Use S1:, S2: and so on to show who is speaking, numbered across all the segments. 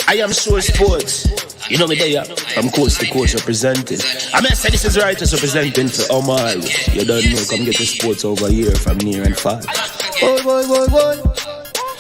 S1: I am sure sports. You know me there, from coast to coast representing. I mean, I say this is righteous representing for Omar. You don't know, come get your sports over here from near and far. Boy.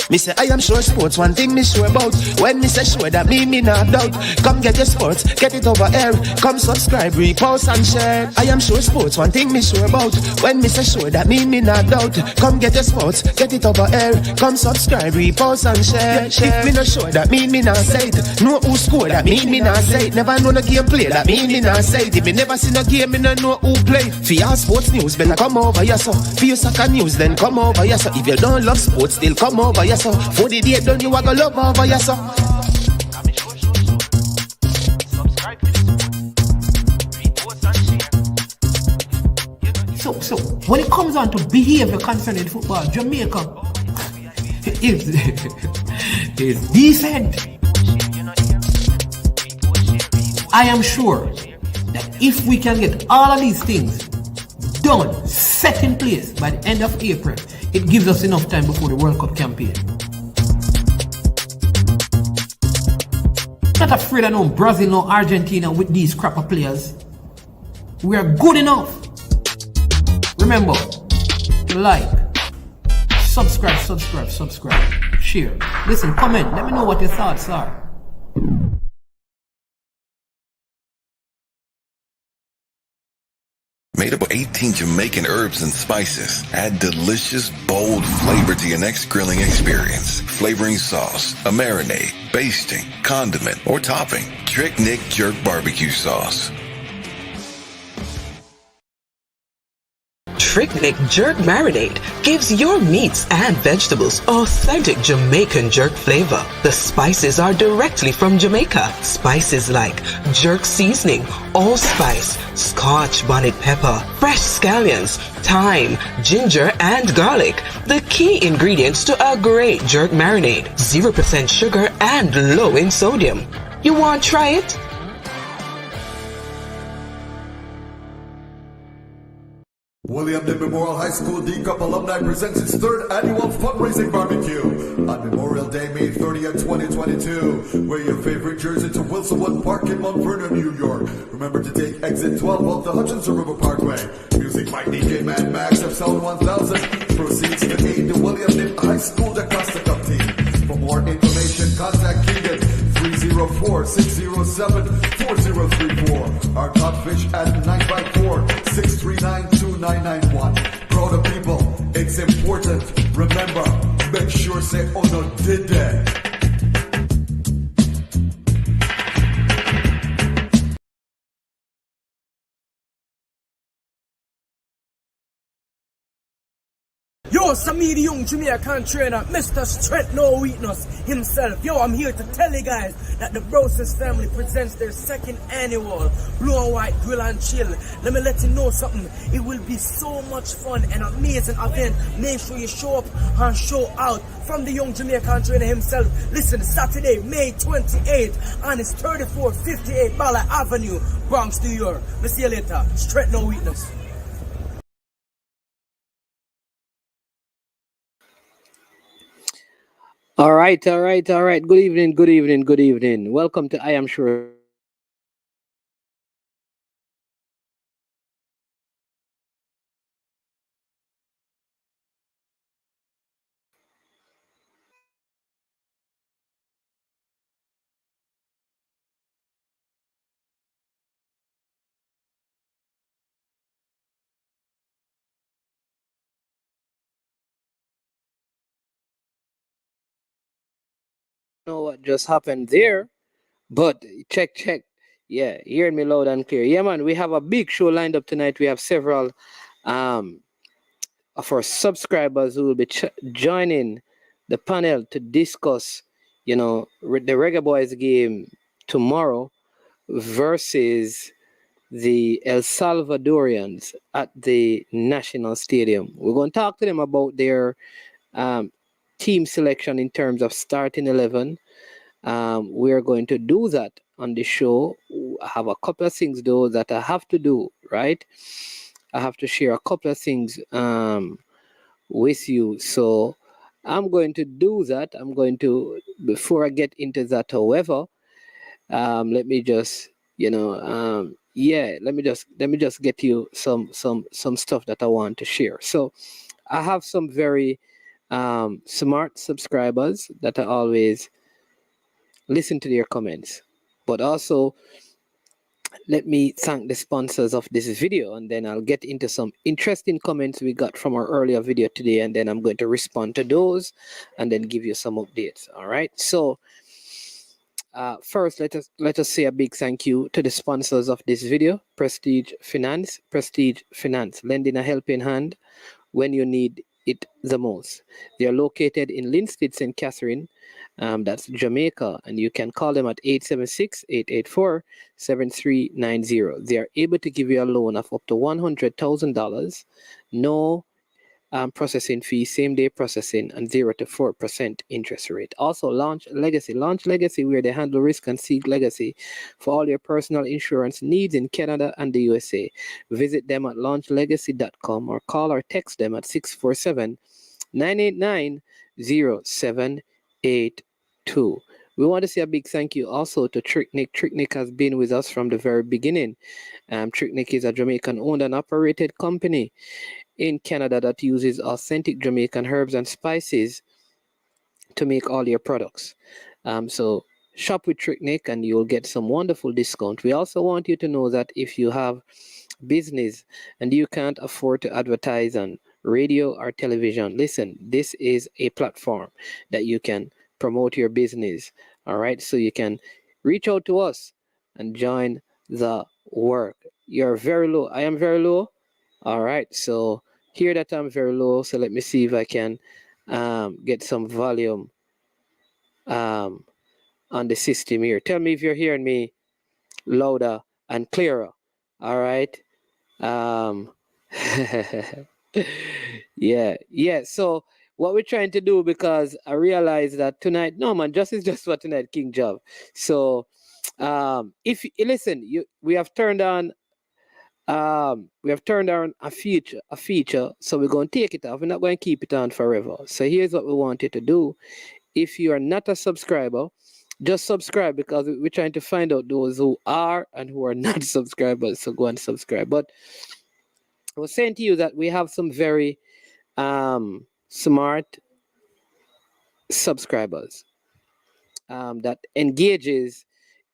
S1: Me say I am sure sports, one thing me sure about. When me say sure, that me not doubt. Come get your sports, get it over here. Come subscribe, repost and share. I am sure sports, one thing me sure about. When me say sure, that me not doubt. Come get your sports, get it over here. Come subscribe, repost and share. If me not sure, that me not say it. Know who score, that me not say it. Never know no game play, that me not say it. If me never see no game, me not know who play. For your sports news, better come over here so. For your soccer news, then come over here so. If you don't love sports, still come over here so. For the day done, you are gonna love over your son.
S2: So when it comes on to behavior concerning football, Jamaica is decent. I am sure that if we can get all of these things done, set in place by the end of April, it gives us enough time before the World Cup campaign. Not afraid of no Brazil, no Argentina with these crapper players. We are good enough. Remember, like, subscribe, share. Listen, comment, let me know what your thoughts are.
S3: Made up of 18 Jamaican herbs and spices. Add delicious, bold flavor to your next grilling experience. Flavoring sauce, a marinade, basting, condiment, or topping. Trick Nick Jerk Barbecue Sauce.
S4: Trick Nick Jerk Marinade gives your meats and vegetables authentic Jamaican jerk flavor. The spices are directly from Jamaica. Spices like jerk seasoning, allspice, Scotch bonnet pepper, fresh scallions, thyme, ginger, and garlic. The key ingredients to a great jerk marinade. 0% sugar and low in sodium. You want to try it?
S5: William Day Memorial High School D Cup Alumni presents its 3rd annual fundraising barbecue on Memorial Day, May 30th, 2022. Wear your favorite jersey to Wilsonwood Park in Mount Vernon, New York. Remember to take exit 12 of the Hutchinson River Parkway. Music by DJ Man Max of Sound 1000. Proceeds to aid the William Day High School Da Costa Cup team. For more information, contact Keegan 304-607-4034. Our Codfish at 954-639-2991. Proud of people, it's important. Remember, make sure say, oh no, did that.
S6: Yo, Samir the young Jamaican trainer, Mr. Strength No Weakness himself. Yo, I'm here to tell you guys that the Broses family presents their 2nd annual Blue and White Grill and Chill. Let me let you know something. It will be so much fun and amazing event. Make sure you show up and show out. From the young Jamaican trainer himself. Listen, Saturday, May 28th, on his 3458 Ballard Avenue, Bronx, New York. We'll see you later. Strength No Weakness.
S2: All right. Good evening. Welcome to I Am Sure. Know what just happened there, but check. Yeah, hearing me loud and clear. Yeah, man, we have a big show lined up tonight. We have several of our subscribers who will be joining the panel to discuss, the Reggae Boys game tomorrow versus the El Salvadorians at the National Stadium. We're going to talk to them about their team selection in terms of starting 11. We're going to do that on the show. I have a couple of things though that I have to do, right? I have to share a couple of things with you. So I'm going to do that. I'm going to, before I get into that, however, let me just, let me just get you some stuff that I want to share. So I have some very smart subscribers that I always listen to their comments, but also let me thank the sponsors of this video, and then I'll get into some interesting comments we got from our earlier video today, and then I'm going to respond to those and then give you some updates. All right, so first, let us say a big thank you to the sponsors of this video: Prestige Finance, lending a helping hand when you need it the most. They are located in Linstead, St. Catherine, that's Jamaica, and you can call them at 876-884-7390. They are able to give you a loan of up to $100,000, no processing fee, same day processing, and 0 to 4% interest rate. Also, Launch Legacy, where they handle risk and seek legacy for all your personal insurance needs in Canada and the USA. Visit them at launchlegacy.com or call or text them at 647-989-0782. We want to say a big thank you also to Tricknick. Tricknick has been with us from the very beginning. Tricknick is a Jamaican owned and operated company in Canada that uses authentic Jamaican herbs and spices to make all your products. So shop with Tricknick and you'll get some wonderful discount. We also want you to know that if you have business and you can't afford to advertise on radio or television, listen, this is a platform that you can promote your business. All right, so you can reach out to us and join the work. You're very low. I am very low. All right, so here that I'm very low, so let me see if I can get some volume on the system here. Tell me if you're hearing me louder and clearer. All right. Yeah. So what we're trying to do, because I realize that tonight, no man, just is just for tonight, King Job. So if you listen, we have turned on a feature, so we're going to take it off. We're not going to keep it on forever. So here's what we want you to do. If you are not a subscriber, just subscribe, because we're trying to find out those who are and who are not subscribers. So go and subscribe. But I was saying to you that we have some very smart subscribers that engages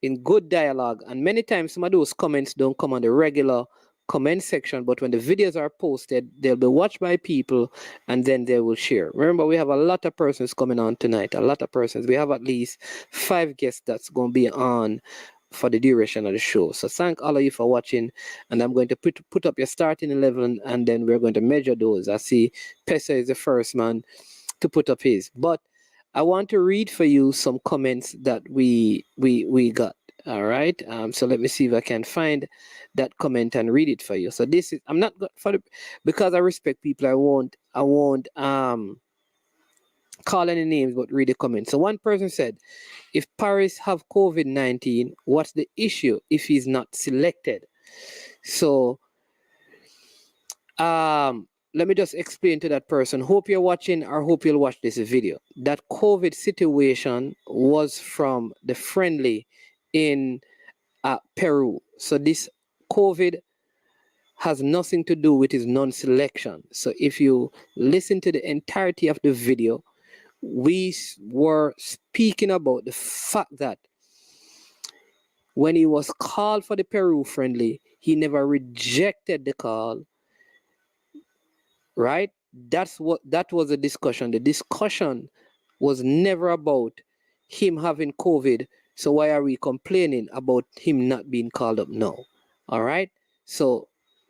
S2: in good dialogue, and many times some of those comments don't come on the regular comment section, but when the videos are posted, they'll be watched by people and then they will share. Remember, we have a lot of persons coming on tonight, we have at least 5 guests that's going to be on for the duration of the show. So thank all of you for watching, and I'm going to put up your starting 11, and then we're going to measure those. I see Pesa is the first man to put up his, but I want to read for you some comments that we got. All right. So let me see if I can find that comment and read it for you. So this is, I'm not because I respect people. I won't call any names, but read the comment. So one person said, if Paris have COVID-19, what's the issue if he's not selected? So let me just explain to that person. Hope you're watching, or hope you'll watch this video. That COVID situation was from the friendly in Peru. So this COVID has nothing to do with his non-selection. So if you listen to the entirety of the video, we were speaking about the fact that when he was called for the Peru friendly, he never rejected the call. Right? That was the discussion. The discussion was never about him having COVID. So why are we complaining about him not being called up now? All right. So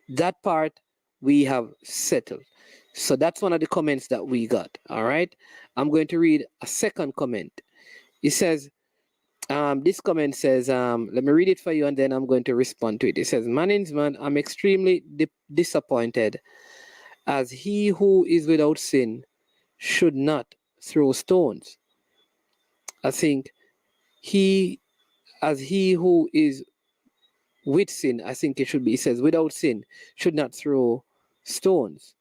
S2: that part we have settled. So that's one of the comments that we got. All right. I'm going to read a second comment. It says, this comment says, let me read it for you and then I'm going to respond to it. It says, management, I'm extremely disappointed, as he who is without sin should not throw stones. I think he who is with sin, I think it should be, it says, without sin should not throw stones.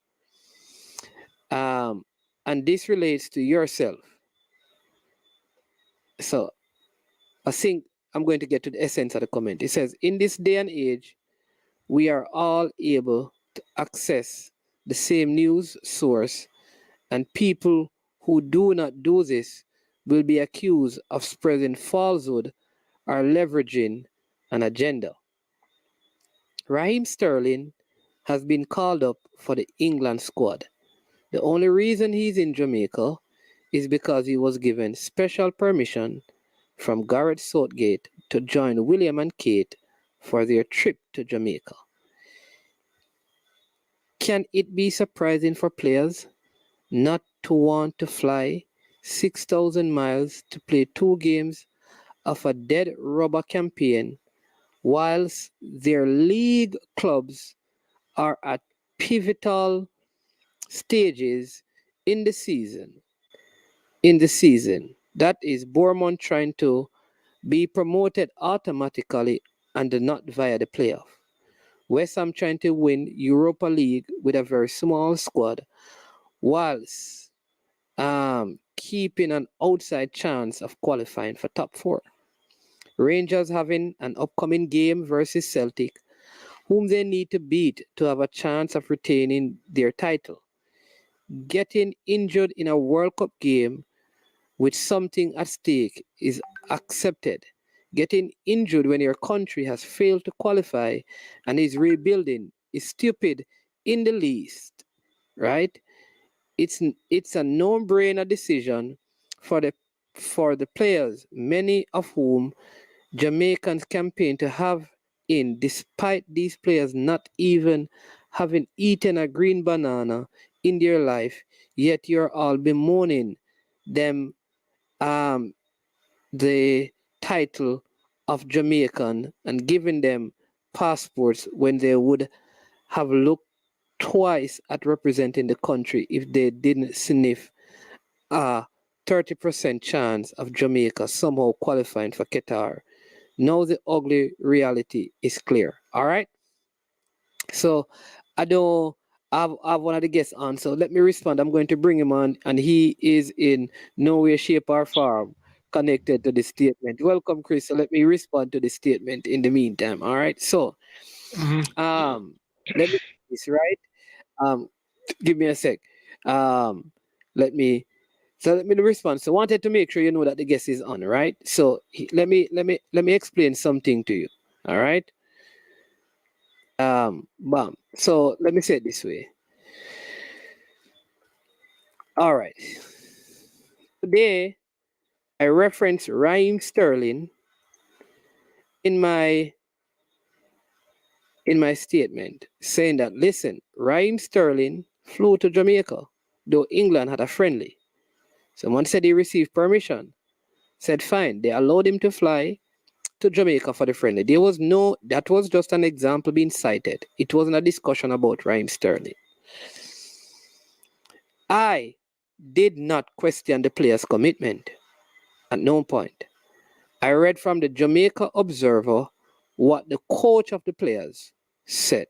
S2: and this relates to yourself. So I think I'm going to get to the essence of the comment. It says, in this day and age, we are all able to access the same news source, and people who do not do this will be accused of spreading falsehood or leveraging an agenda. Raheem Sterling has been called up for the England squad. The only reason he's in Jamaica is because he was given special permission from Gareth Southgate to join William and Kate for their trip to Jamaica. Can it be surprising for players not to want to fly 6,000 miles to play 2 games of a dead rubber campaign whilst their league clubs are at pivotal stages in the season? That is Bournemouth trying to be promoted automatically and not via the playoff. West Ham trying to win Europa League with a very small squad, whilst keeping an outside chance of qualifying for top 4. Rangers having an upcoming game versus Celtic, whom they need to beat to have a chance of retaining their title. Getting injured in a World Cup game with something at stake is accepted. Getting injured when your country has failed to qualify and is rebuilding is stupid in the least, right? It's a no-brainer decision for the players, many of whom Jamaicans campaign to have in, despite these players not even having eaten a green banana in their life, yet you're all bemoaning them the title of Jamaican and giving them passports when they would have looked twice at representing the country if they didn't sniff a 30% chance of Jamaica somehow qualifying for Qatar. Now the ugly reality is clear. All right. So I don't have one of the guests on. So let me respond. I'm going to bring him on, and he is in no way, shape, or form connected to the statement. Welcome, Chris. So let me respond to the statement in the meantime. All right. So let me do this, right? Give me a sec. Let me respond. So wanted to make sure you know that the guest is on, right? So let me explain something to you. All right. Bam. So let me say it this way. All right. Today I reference Raheem Sterling in my statement, saying that, listen, Raheem Sterling flew to Jamaica, though England had a friendly. Someone said he received permission. Said fine, they allowed him to fly to Jamaica for the friendly. That was just an example being cited. It wasn't a discussion about Raheem Sterling. I did not question the player's commitment at no point. I read from the Jamaica Observer what the coach of the players said.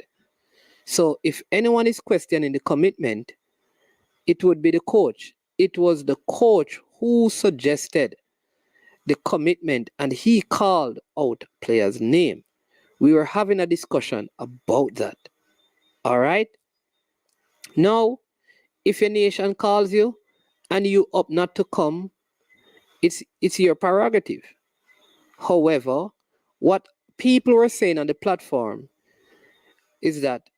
S2: So if anyone is questioning the commitment, it would be the coach. It was the coach who suggested the commitment, and he called out player's name. We were having a discussion about that. All right? Now, if your nation calls you and you opt not to come, it's your prerogative. However, what people were saying on the platform is that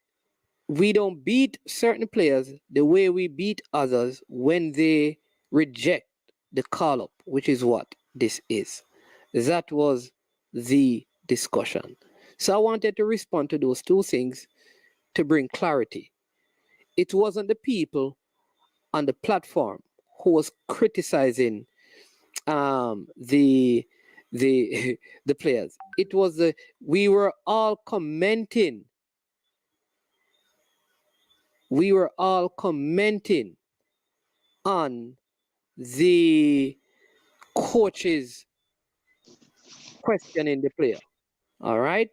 S2: we don't beat certain players the way we beat others when they reject the call up, which is what this is. That was the discussion. So I wanted to respond to those two things to bring clarity. It wasn't the people on the platform who was criticizing the the players. It was we were all commenting. We were all commenting on the coaches questioning the player. All right.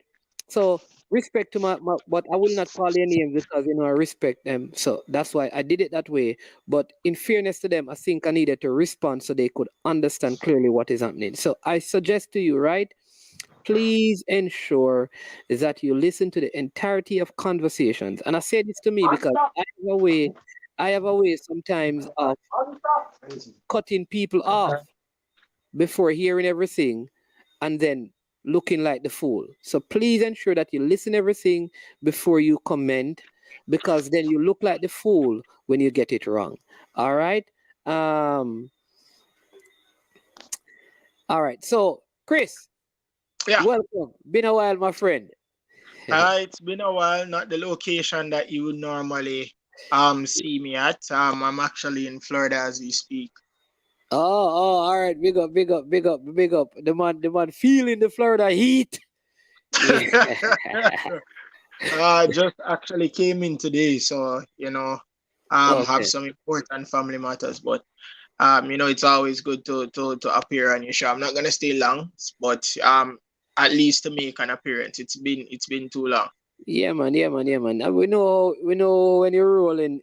S2: So respect to my, but I will not call their names because I respect them. So that's why I did it that way. But in fairness to them, I think I needed to respond so they could understand clearly what is happening. So I suggest to you, right? Please ensure that you listen to the entirety of conversations. And I say this to me because I have a way sometimes of cutting people off before hearing everything and then looking like the fool. So please ensure that you listen everything before you comment, because then you look like the fool when you get it wrong. All right. Um. All right. So Chris,
S7: Yeah.
S2: welcome. Been a while, my friend.
S7: It's been a while, not the location that you would normally see me at. I'm actually in Florida as we speak.
S2: All right. Big up, big up, big up, big up. The man feeling the Florida heat. Yeah.
S7: Just actually came in today, so have
S2: Okay.
S7: some important family matters, but it's always good to appear on your show. I'm not gonna stay long, but at least to make an appearance. It's been too long.
S2: Yeah, man. Yeah, man. Yeah, man. And we know when you roll in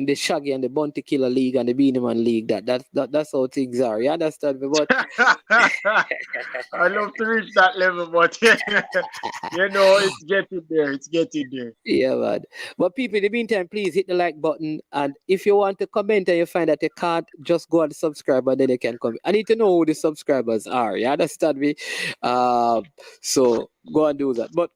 S2: the Shaggy and the Bounty Killer League and the Beanie Man League. That's how things are. You understand me? But
S7: I love to reach that level, but it's getting there. It's getting there.
S2: yeah, man. But people, in the meantime, please hit the like button. And if you want to comment and you find that you can't, just go and subscribe and then you can comment. I need to know who the subscribers are. You understand me? So go and do that. But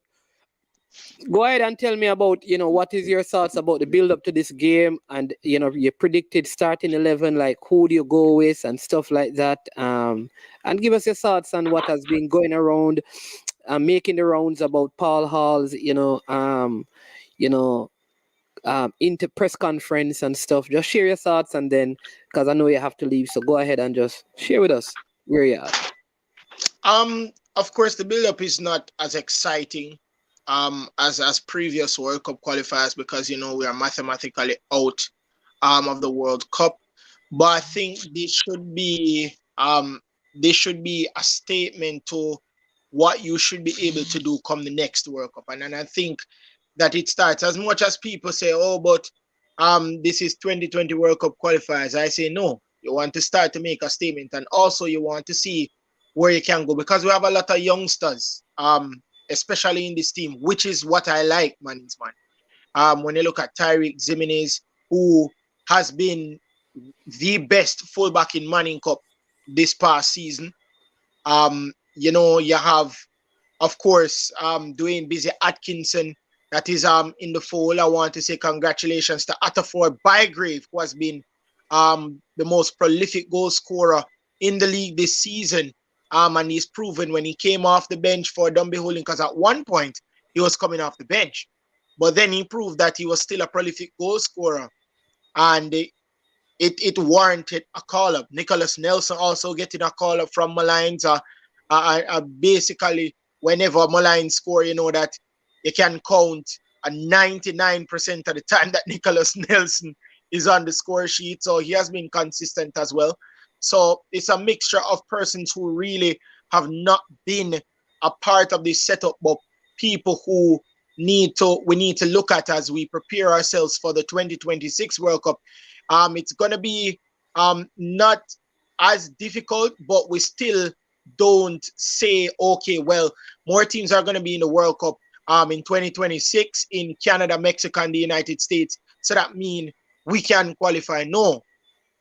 S2: go ahead and tell me about, what is your thoughts about the build up to this game and, your predicted starting 11, like who do you go with and stuff like that. And give us your thoughts on what has been going around, making the rounds about Paul Hall's, you know, into press conference and stuff. Just share your thoughts and then, because I know you have to leave, so go ahead and just share with us where you're at.
S7: Of course, the build-up is not as exciting as previous World Cup qualifiers because we are mathematically out of the World Cup. But I think this should be a statement to what you should be able to do come the next World Cup. And I think that it starts as much as people say, oh, but this is 2020 World Cup qualifiers. I say no. You want to start to make a statement, and also you want to see where you can go because we have a lot of youngsters, especially in this team, which is what I like, man. When you look at Tyreek Zimenez, who has been the best fullback in Manning Cup this past season. You have, of course, Dwayne Busy Atkinson that is in the fold. I want to say congratulations to Atafor Bygrave, who has been the most prolific goal scorer in the league this season. And he's proven when he came off the bench for Dunby Holding, because at one point he was coming off the bench. But then he proved that he was still a prolific goal scorer. And it warranted a call-up. Nicholas Nelson also getting a call-up from Malines. Basically, whenever Malines score, that you can count 99% of the time that Nicholas Nelson is on the score sheet. So he has been consistent as well. So it's a mixture of persons who really have not been a part of this setup, but people who we need to look at as we prepare ourselves for the 2026 World Cup. It's going to be not as difficult, but we still don't say, okay, well, more teams are going to be in the World Cup in 2026 in Canada, Mexico, and the United States. So that means we can qualify. No.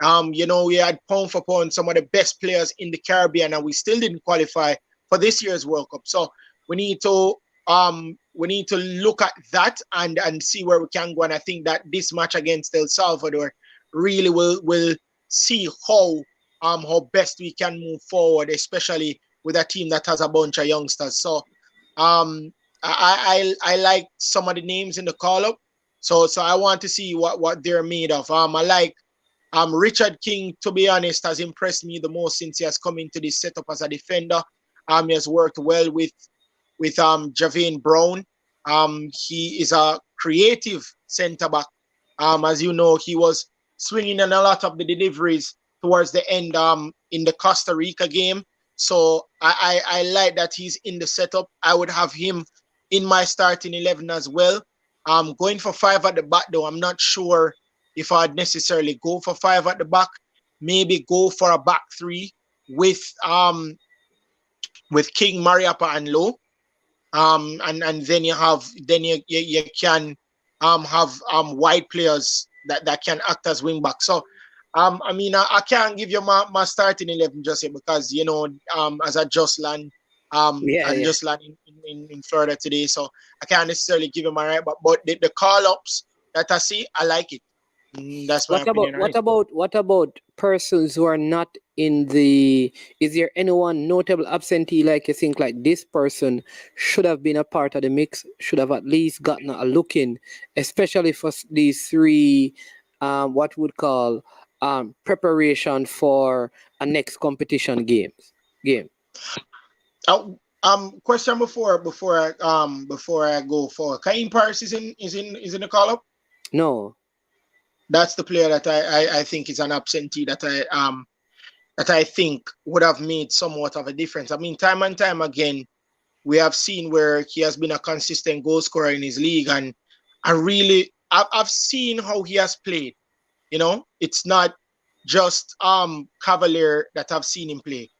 S7: We had pound for pound some of the best players in the Caribbean, and we still didn't qualify for this year's World Cup. So we need to look at that and see where we can go. And I think that this match against El Salvador really will see how best we can move forward, especially with a team that has a bunch of youngsters. So I like some of the names in the call up. So I want to see what they're made of. I like Richard King, to be honest, has impressed me the most since he has come into this setup as a defender. He has worked well with Javane Brown. He is a creative centre back. As you know, he was swinging in a lot of the deliveries towards the end in the Costa Rica game. So I like that he's in the setup. I would have him in my starting 11 as well. Going for 5 at the back, though, I'm not sure if I'd necessarily go for 5 at the back. Maybe go for a back 3 with King, Mariappa, and Low. And then you can have wide players that can act as wing back. So I can't give you my starting 11 just yet because as I just land just landed in Florida today, so I can't necessarily give you my right, but the call ups that I see, I like it. That's my opinion.
S2: What about persons who are not in the? Is there anyone notable absentee like you think like this person should have been a part of the mix? Should have at least gotten a look in, especially for these 3, what would call preparation for a next competition game.
S7: Question before I go for Kaim Paris is in the call up?
S2: No.
S7: That's the player that I think is an absentee that I think would have made somewhat of a difference. I mean, time and time again, we have seen where he has been a consistent goal scorer in his league, and I've seen how he has played. It's not just Cavalier that I've seen him play.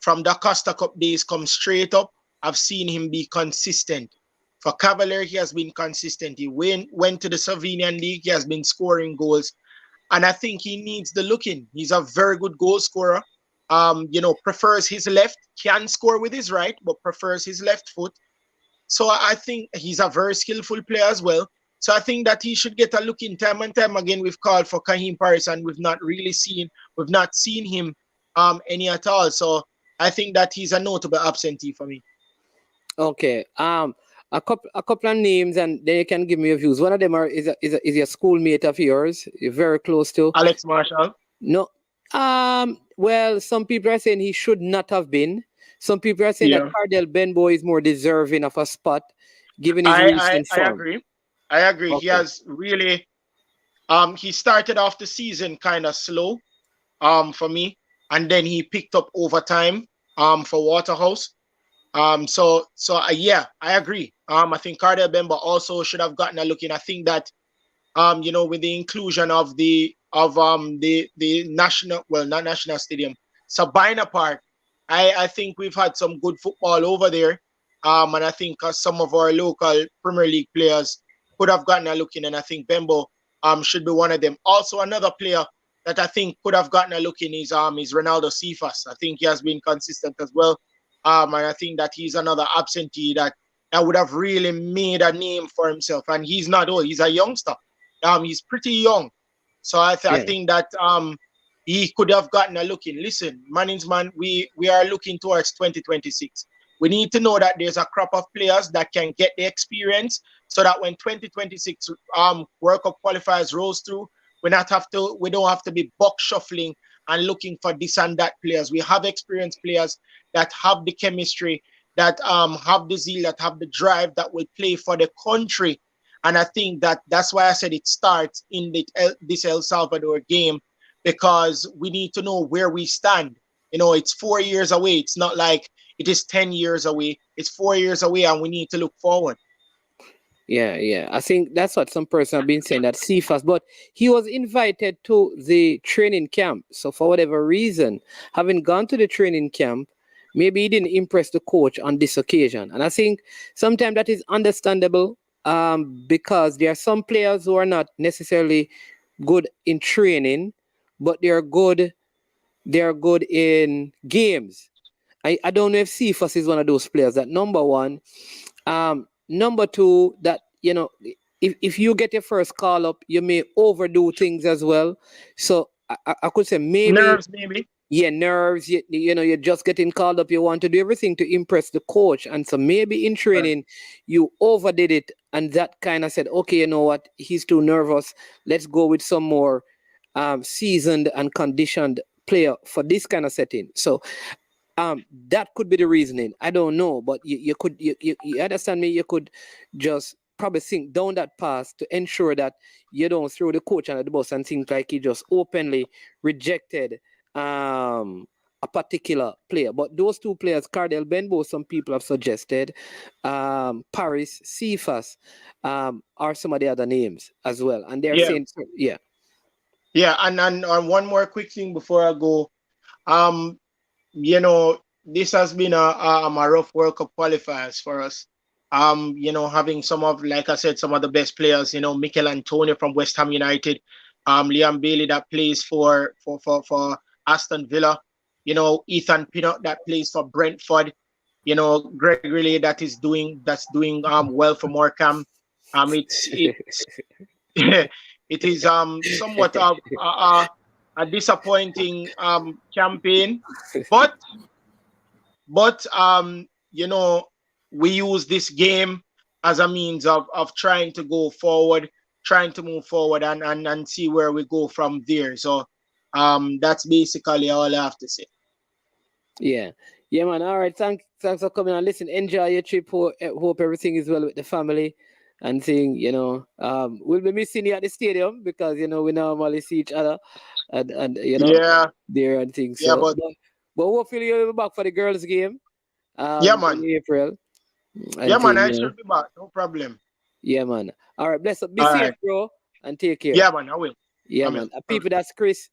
S7: From the Costa Cup days, come straight up, I've seen him be consistent. For Cavalier, he has been consistent. He went to the Slovenian League. He has been scoring goals. And I think he needs the look-in. He's a very good goal scorer. Prefers his left. Can score with his right, but prefers his left foot. So I think he's a very skillful player as well. So I think that he should get a look-in. Time and time again, we've called for Kaim Paris, and we've not seen him any at all. So I think that he's a notable absentee for me.
S2: Okay. A couple of names, and then you can give me your views. One of them is a schoolmate of yours. You're very close to
S7: Alex Marshall.
S2: No. Well, some people are saying he should not have been. Some people are saying that Cardell Benbow is more deserving of a spot, given his recent form.
S7: I agree.
S2: Okay.
S7: He has really. He started off the season kind of slow, for me, and then he picked up over time, for Waterhouse. Yeah, I agree. I think Cardell Bemba also should have gotten a look in. I think that, with the inclusion of the national, well, not national stadium, Sabina Park, I think we've had some good football over there. And I think some of our local Premier League players could have gotten a look in, and I think Bembo should be one of them. Also, another player that I think could have gotten a look in is Ronaldo Cephas. I think he has been consistent as well. And I think that he's another absentee that would have really made a name for himself. And he's not old; he's a youngster. He's pretty young, so I think that he could have gotten a look in. Listen, Manningsman, we are looking towards 2026. We need to know that there's a crop of players that can get the experience, so that when 2026 World Cup qualifiers rolls through, we don't have to be box shuffling and looking for this and that players. We have experienced players that have the chemistry, that have the zeal, that have the drive, that will play for the country. And I think that's why I said it starts in this El Salvador game, because we need to know where we stand. It's 4 years away. It's not like it is 10 years away. It's 4 years away, and we need to look forward.
S2: Yeah. I think that's what some person have been saying, that Cephas, but he was invited to the training camp. So for whatever reason, having gone to the training camp, maybe he didn't impress the coach on this occasion. And I think sometimes that is understandable, because there are some players who are not necessarily good in training, but they are good in games. I don't know if Cephas is one of those players. That number one. Number two, that if you get your first call up, you may overdo things as well. So I could say maybe
S7: nerves, maybe.
S2: Yeah, nerves. You're just getting called up. You want to do everything to impress the coach, and so maybe in training you overdid it, and that kind of said, okay, you know what, he's too nervous. Let's go with some more seasoned and conditioned player for this kind of setting. So that could be the reasoning. I don't know, but you understand me. You could just probably think down that path to ensure that you don't throw the coach under the bus and think like he just openly rejected a particular player. But those two players, Cardell Benbow, some people have suggested, Paris, Cephas, are some of the other names as well. And they're saying, yeah.
S7: Yeah, and one more quick thing before I go. You know, this has been a rough World Cup qualifiers for us. You know, having some of, like I said, some of the best players, you know, Mikel Antonio from West Ham United, Liam Bailey that plays for Aston Villa, you know, Ethan Pinnock that plays for Brentford, you know, Greg Riley that's doing well for Morecambe. It's it is somewhat of a disappointing campaign, but you know, we use this game as a means of trying to go forward, trying to move forward and see where we go from there. So that's basically all I have to say.
S2: Yeah. Yeah, man. All right. Thanks for coming on. Listen, enjoy your trip. Hope everything is well with the family and thing, you know. We'll be missing you at the stadium because, you know, we normally see each other and you know, there and things.
S7: Yeah,
S2: So, but hopefully you'll be back for the girls' game
S7: yeah, man.
S2: in April.
S7: Yeah, man, I
S2: you know.
S7: should be back. No problem.
S2: Yeah, man. All right. Bless up. Be
S7: All
S2: safe,
S7: right.
S2: bro, and take care.
S7: Yeah, man, I will.
S2: Yeah, man. People, that's Chris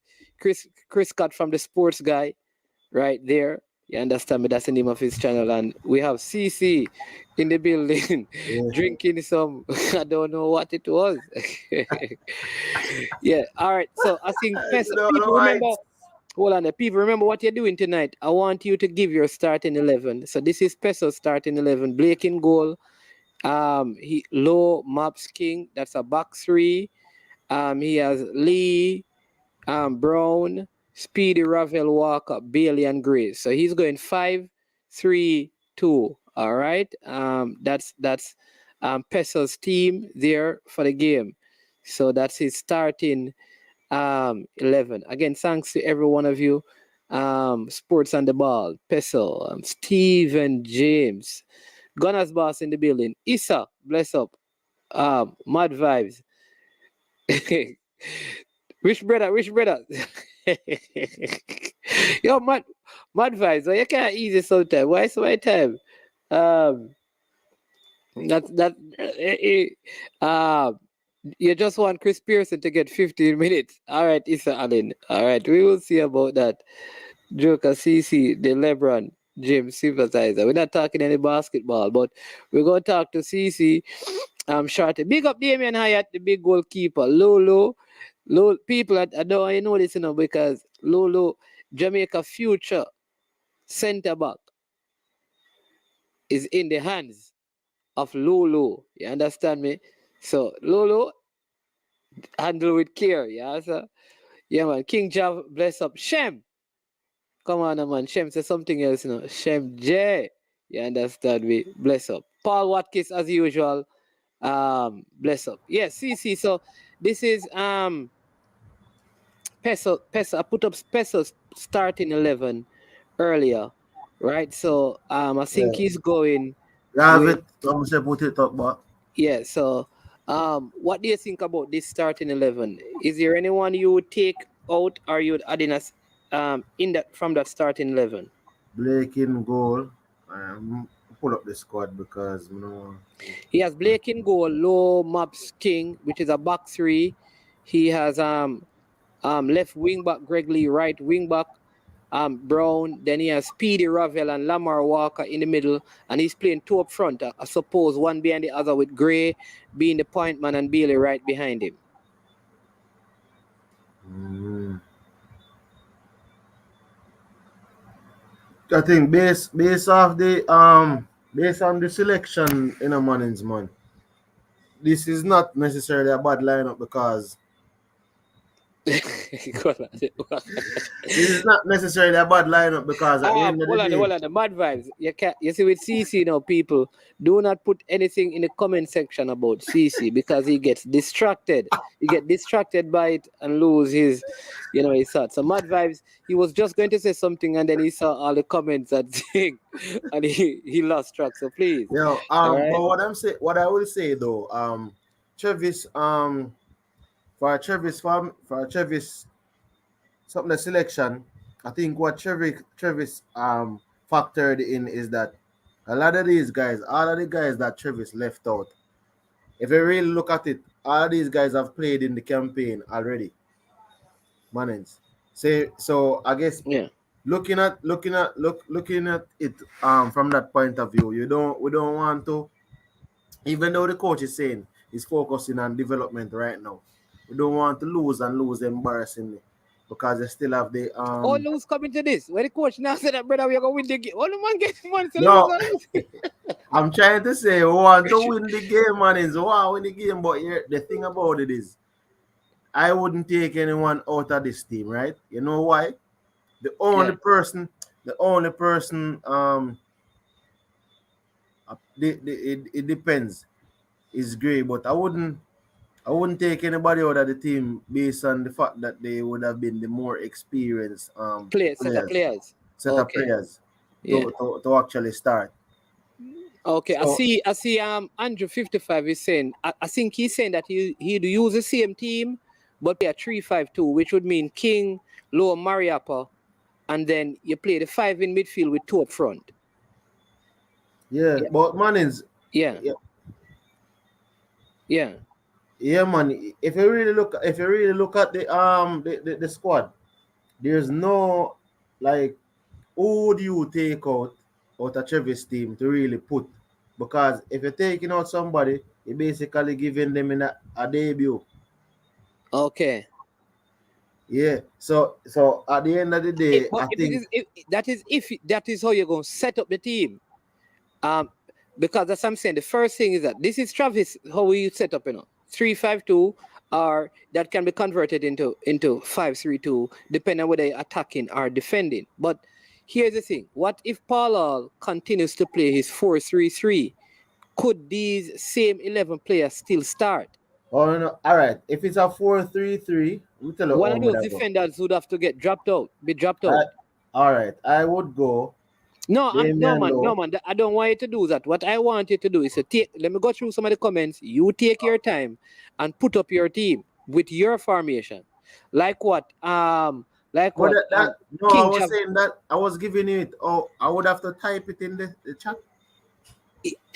S2: Scott from the Sports Guy right there. You understand me? That's the name of his channel. And we have CC in the building drinking some, I don't know what it was. Yeah. All right. So I think people remember. Hold on. People remember what you're doing tonight. I want you to give your starting 11. So this is Peso's starting 11. Blake in goal. He Low Maps King. That's a back three. He has Lee, Brown, Speedy, Ravel, Walker, Bailey, and Gray. So he's going 5-3-2. All right. That's Peso's team there for the game. So that's his starting 11. Again, thanks to every one of you. Sports on the Ball, Peso, Steve and James, Gunners Boss in the building, Issa, bless up, Mad Vibes. Which brother? Yo, mad Vibes. You can't easy sometimes. Why so much time? You just want Chris Pearson to get 15 minutes. All right, Issa Allen. All right, we will see about that. Joker, CC, the LeBron, James sympathizer. We're not talking any basketball, but we're going to talk to CC. Shorty. Big up Damian Hyatt, the big goalkeeper. Lolo, people, I don't want you know this, you know, because Lolo, Jamaica future center back, is in the hands of Lolo. You understand me? So Lolo, handle with care. Yeah, sir. Yeah, man. King Jav, bless up. Shem. Come on, man. Shem says something else, you know. Shem J. You understand me? Bless up. Paul Watkins, as usual. Bless up. Yes, CC. So this is Peso. I put up Peso's starting 11 earlier, right? So I think he's going.
S8: Put it up, but
S2: yeah. So what do you think about this starting 11? Is there anyone you would take out, or you would add in us in that from that starting 11?
S8: Blake in goal. Pull up the squad because you know
S2: he has Blake in goal, Low Maps King, which is a back three. He has left wing back Greg Lee, right wing back Brown. Then he has Speedy, Ravel, and Lamar Walker in the middle, and he's playing two up front. I suppose one behind the other, with Gray being the point man and Bailey right behind him.
S8: I think based on the selection in a morning's man, this is not necessarily a bad lineup because this is not necessarily a bad lineup because at the end of the day,
S2: hold on, the Mad Vibes. You see with CC now, people, do not put anything in the comment section about CC because he gets distracted. He get distracted by it and lose his thoughts. So Mad Vibes, he was just going to say something and then he saw all the comments and thing, and he lost track. So please.
S8: But what I will say though, Travis, for Travis, something the selection, I think what Travis factored in is that a lot of these guys, all of the guys that Travis left out, if you really look at it, all of these guys have played in the campaign already. Manins. So I guess
S2: Yeah.
S8: looking at it from that point of view, we don't want to, even though the coach is saying he's focusing on development right now, we don't want to lose embarrassingly because they still have the
S2: All who's coming to this? When the coach now said that, brother, we're going to win the game. All the man get money to lose
S8: no.
S2: and lose.
S8: I'm trying to say we want to win the game, man. We want to win the game, but here, the thing about it is, I wouldn't take anyone out of this team, right? You know why? The only person, it depends. Is Gray, but I wouldn't take anybody out of the team based on the fact that they would have been the more experienced
S2: Set of players.
S8: set of
S2: Okay.
S8: players
S2: Yeah.
S8: to actually start.
S2: Okay,
S8: So,
S2: I see Andrew 55 is saying I think he's saying that he'd use the same team but play a 3-5-2, which would mean King, Low, Mariappa, and then you play the 5 in midfield with 2 up front.
S8: yeah. But Mannings,
S2: Yeah.
S8: yeah, man. If you really look at the squad, there's no, like, who would you take out of Travis team to really put? Because if you're taking out somebody, you're basically giving them in a debut.
S2: Okay.
S8: Yeah. So at the end of the day, I think
S2: that is how you're going to set up the team. Because as I'm saying, the first thing is that this is Travis how we set up, 3-5-2, or that can be converted into 5-3-2, depending on whether you're attacking or defending. But here's the thing: what if Paul continues to play his 4-3-3? Could these same 11 players still start?
S8: Oh no! All right. If it's a 4-3-3, let me tell you
S2: One
S8: how
S2: of
S8: would
S2: those
S8: I go.
S2: defenders would have to be dropped out.
S8: All right. I would go.
S2: No,
S8: Damian
S2: man.
S8: Lowe.
S2: I don't want you to do that. What I want you to do is to let me go through some of the comments. You take your time and put up your team with your formation. Like what?
S8: I
S2: King
S8: was
S2: Jav.
S8: saying that I was giving you it. Oh, I would have to type it in the chat.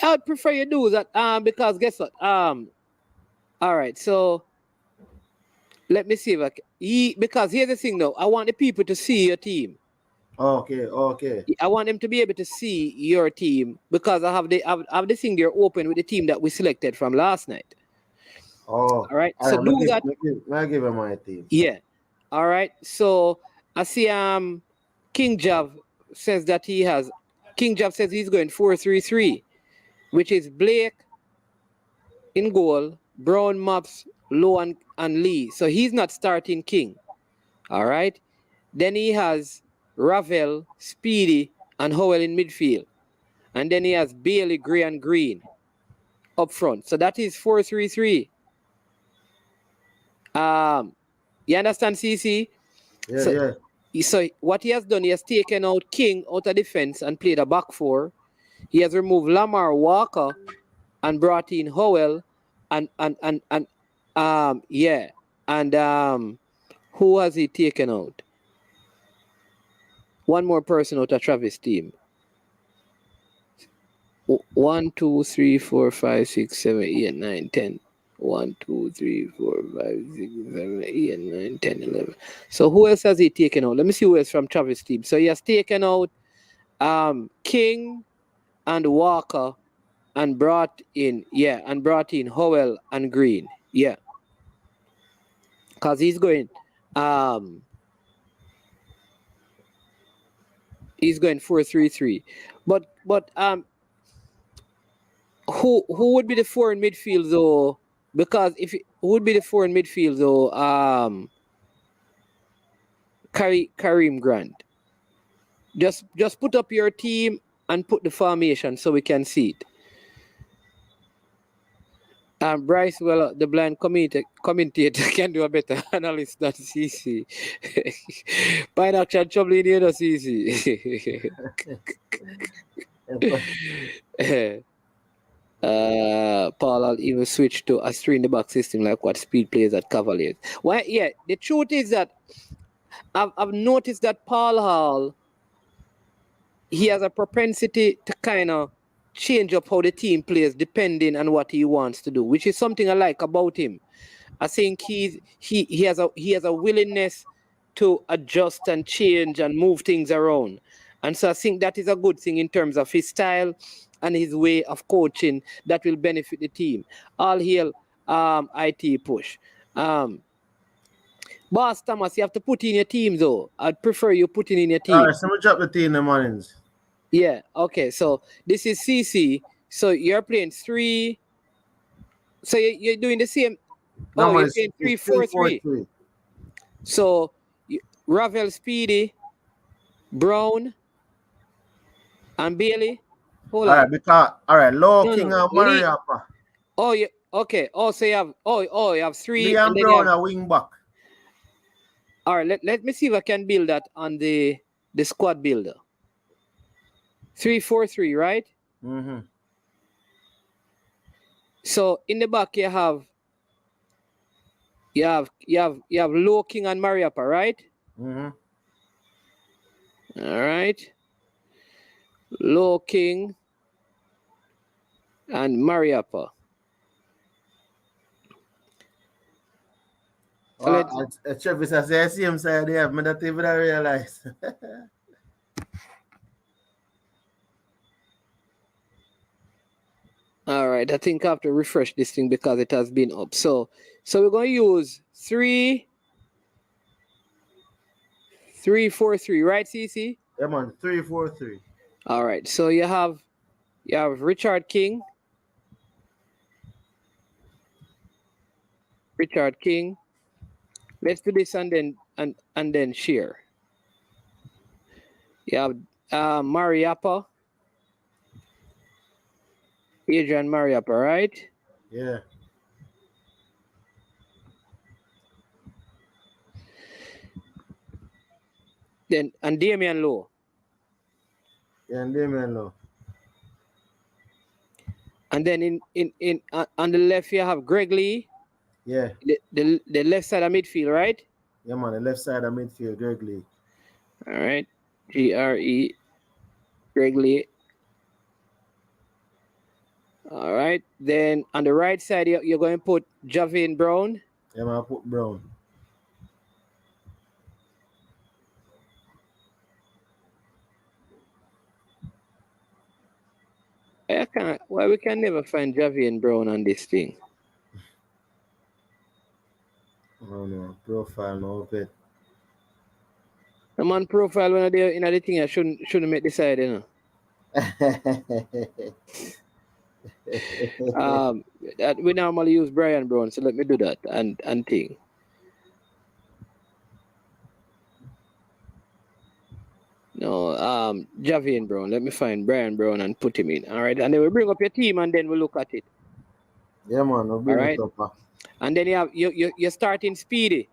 S2: I'd prefer you do that. Because guess what? All right. So let me see if because here's the thing, though. I want the people to see your team.
S8: Okay.
S2: I want them to be able to see your team because I have the thing there open with the team that we selected from last night.
S8: Oh,
S2: all right. So do that.
S8: I give him my team.
S2: Yeah. All right. So I see King Jav says that King Jav says he's going 4-3-3, which is Blake in goal, Brown, Maps, Low, and Lee. So he's not starting King. All right. Then he has Ravel, Speedy, and Howell in midfield. And then he has Bailey, Gray, and Green up front. So that is 4-3-3. You understand, CC?
S8: Yeah.
S2: So what he has done, he has taken out King out of defense and played a back 4. He has removed Lamar Walker and brought in Howell and who has he taken out? One more person out of Travis' team. 1, 2, 3, 4, 5, 6, 7, 8, 9, 10. 1, 2, 3, 4, 5, 6, 7, 8, 9, 10, 11. So who else has he taken out? Let me see who else from Travis' team. So he has taken out King and Walker and brought in Howell and Green. Yeah. Because he's going 4-3-3. But who would be the 4 in midfield though? Because who would be the 4 in midfield though? Kareem Grant. Just put up your team and put the formation so we can see it. Bryce, well, the blind commentator can do a better analysis than CC. Pine action trouble in the CC. Paul, I'll even switch to a 3 in the back system like what Speed plays at Cavaliers. Well, yeah, the truth is that I've noticed that Paul Hall, he has a propensity to kind of change up how the team plays depending on what he wants to do, which is something I like about him. I think he has a willingness to adjust and change and move things around. And so I think that is a good thing in terms of his style and his way of coaching that will benefit the team. All hail IT push. Boss Thomas, you have to put in your team though. I'd prefer you putting in your team.
S8: All right, so we drop the team in the mornings.
S2: Yeah, okay. So this is CC. So you're playing 3. So you're doing the same.
S8: No,
S2: Oh,
S8: man,
S2: you're
S8: it's
S2: playing 3-4-3. So Ravel, Speedy, Brown, and Bailey. Hold
S8: All
S2: on.
S8: right, because all right, Low
S2: No,
S8: King
S2: no.
S8: and Mariapa.
S2: Oh, yeah. Okay. Oh, so you have you have 3,
S8: Liam
S2: and then you
S8: Brown
S2: have.
S8: a wing back.
S2: All right. Let me see if I can build that on the squad builder. 3-4-3, right?
S8: Mm-hmm.
S2: So in the back you have Low King and Mariapa, right?
S8: Mm-hmm.
S2: All right. Low King and Mariapa.
S8: Travis, I say I see him side there, but that even I realize.
S2: All right, I think I have to refresh this thing because it has been up. So we're going to use 3-4-3, right, CC?
S8: Yeah, man, 3-4-3.
S2: All right, so you have Richard King. Let's do this and then share. You have Mariapa. Adrian Mariapa, right?
S8: Yeah.
S2: Then and Damian Lowe.
S8: Yeah, and Damian Lowe.
S2: And then in on the left you have Greg Lee.
S8: Yeah.
S2: The left side of midfield, right?
S8: Yeah, man, the left side of midfield, Greg Lee.
S2: All right. GRE. Greg Lee. All right. Then on the right side, you're going to put Javin Brown.
S8: Yeah, man, I put Brown.
S2: Why we can never find Javin Brown on this thing?
S8: Oh no, profile no bit.
S2: The man profile when they're in the thing I shouldn't make this side, you know. That we normally use Brian Brown, so let me do that and thing. No, Javian Brown. Let me find Brian Brown and put him in. All right, and then we bring up your team and then we look at it.
S8: Yeah, man, we'll bring it up.
S2: And then you're starting Speedy.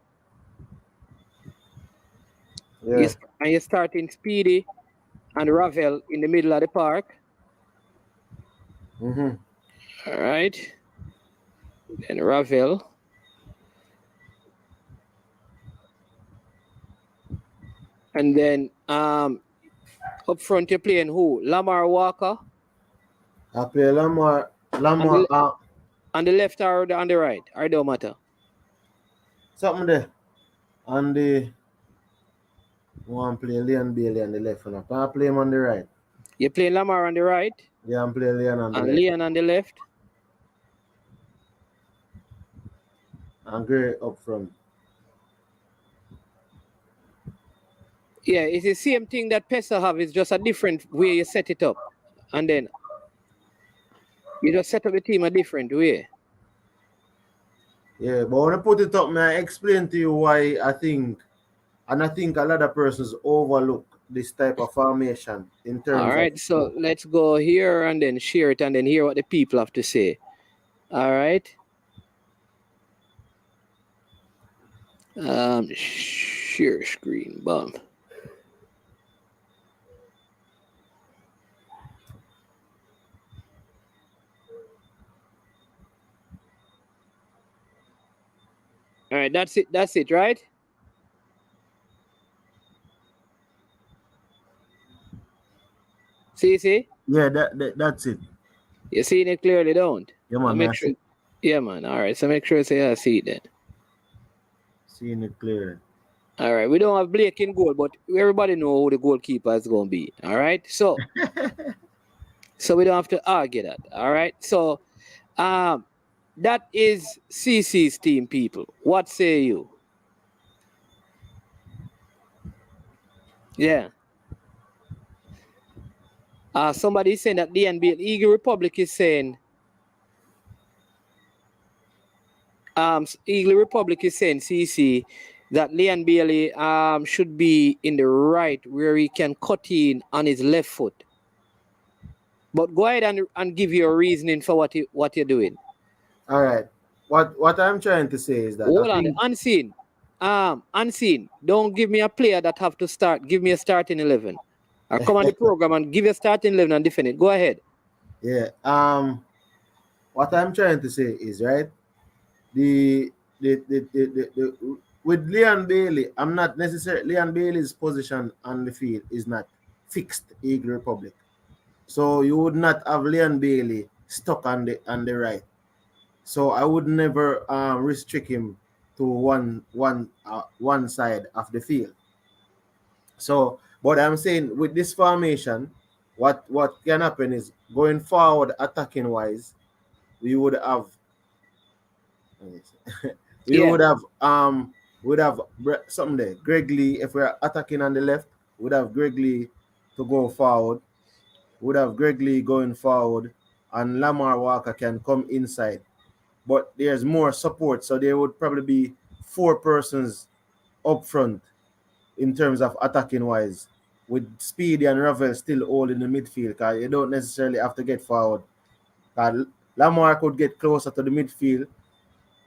S8: Yeah.
S2: You're starting Speedy and Ravel in the middle of the park.
S8: Mm-hmm.
S2: All right. Then Ravel. And then up front you're playing who? Lamar Walker.
S8: I play Lamar.
S2: On the left or on the right? Or don't matter.
S8: Something there. On the one play Leon Bailey on the left. And I play him on the right.
S2: You play Lamar on the right?
S8: Yeah, I'm playing Leon on the left.
S2: And Leon on the left?
S8: And Gray up front.
S2: Yeah, it's the same thing that Pesa have. It's just a different way you set it up. And then you just set up the team a different way.
S8: Yeah, but when I put it up, I explain to you why I think a lot of persons overlook this type of formation in terms of...
S2: All right, so let's go here and then share it and then hear what the people have to say. All right. Share screen, bum. All right, that's it, right? See?
S8: Yeah, that's it.
S2: You seeing it clearly, don't?
S8: Yeah, man.
S2: Make sure. Yeah, man. All right. So make sure you say I see it then.
S8: Seeing it clearly.
S2: All right. We don't have Blake in goal, but everybody know who the goalkeeper is going to be. All right. So we don't have to argue that. All right. So that is CC's team, people. What say you? Yeah. Somebody is saying that the NBA Eagle Republic is saying Eagle Republic is saying CC that Leon Bailey should be in the right where he can cut in on his left foot. But go ahead and give your reasoning for what you're doing.
S8: All right. What I'm trying to say is that
S2: Hold on, unseen. Unseen. Don't give me a player that have to start. Give me a starting 11. Or come on the program and give a starting 11 and defend it. Go ahead.
S8: Yeah. What I'm trying to say is right. The with Leon Bailey, I'm not necessarily Leon Bailey's position on the field is not fixed Eagle Republic. So you would not have Leon Bailey stuck on the right. So I would never restrict him to one side of the field. So, but I'm saying with this formation, what can happen is going forward attacking wise, we would have something there. Greg Lee, if we're attacking on the left, we'd have Greg Lee to go forward. Would have Greg Lee going forward, and Lamar Walker can come inside. But there's more support, so there would probably be 4 persons up front in terms of attacking wise, with Speedy and Ravel still holding the midfield, because you don't necessarily have to get forward. Lamar could get closer to the midfield.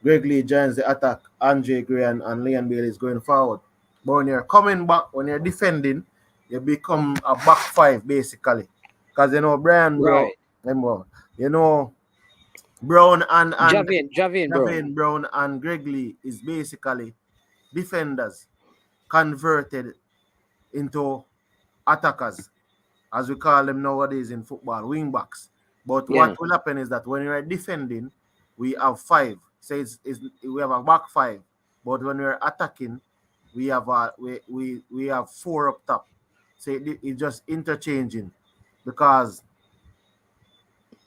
S8: Greg Lee joins the attack. Andre Gray and Leon Bailey is going forward. But when you're coming back, when you're defending, you become a back 5 basically. Because Brian Brown, Brown and
S2: Javian
S8: Brown and Greg Lee is basically defenders converted into attackers, as we call them nowadays in football, wing backs. But what will happen is that when you're defending, we have 5. So we have a back 5. But when we're attacking, we have we have 4 up top. So it's just interchanging, because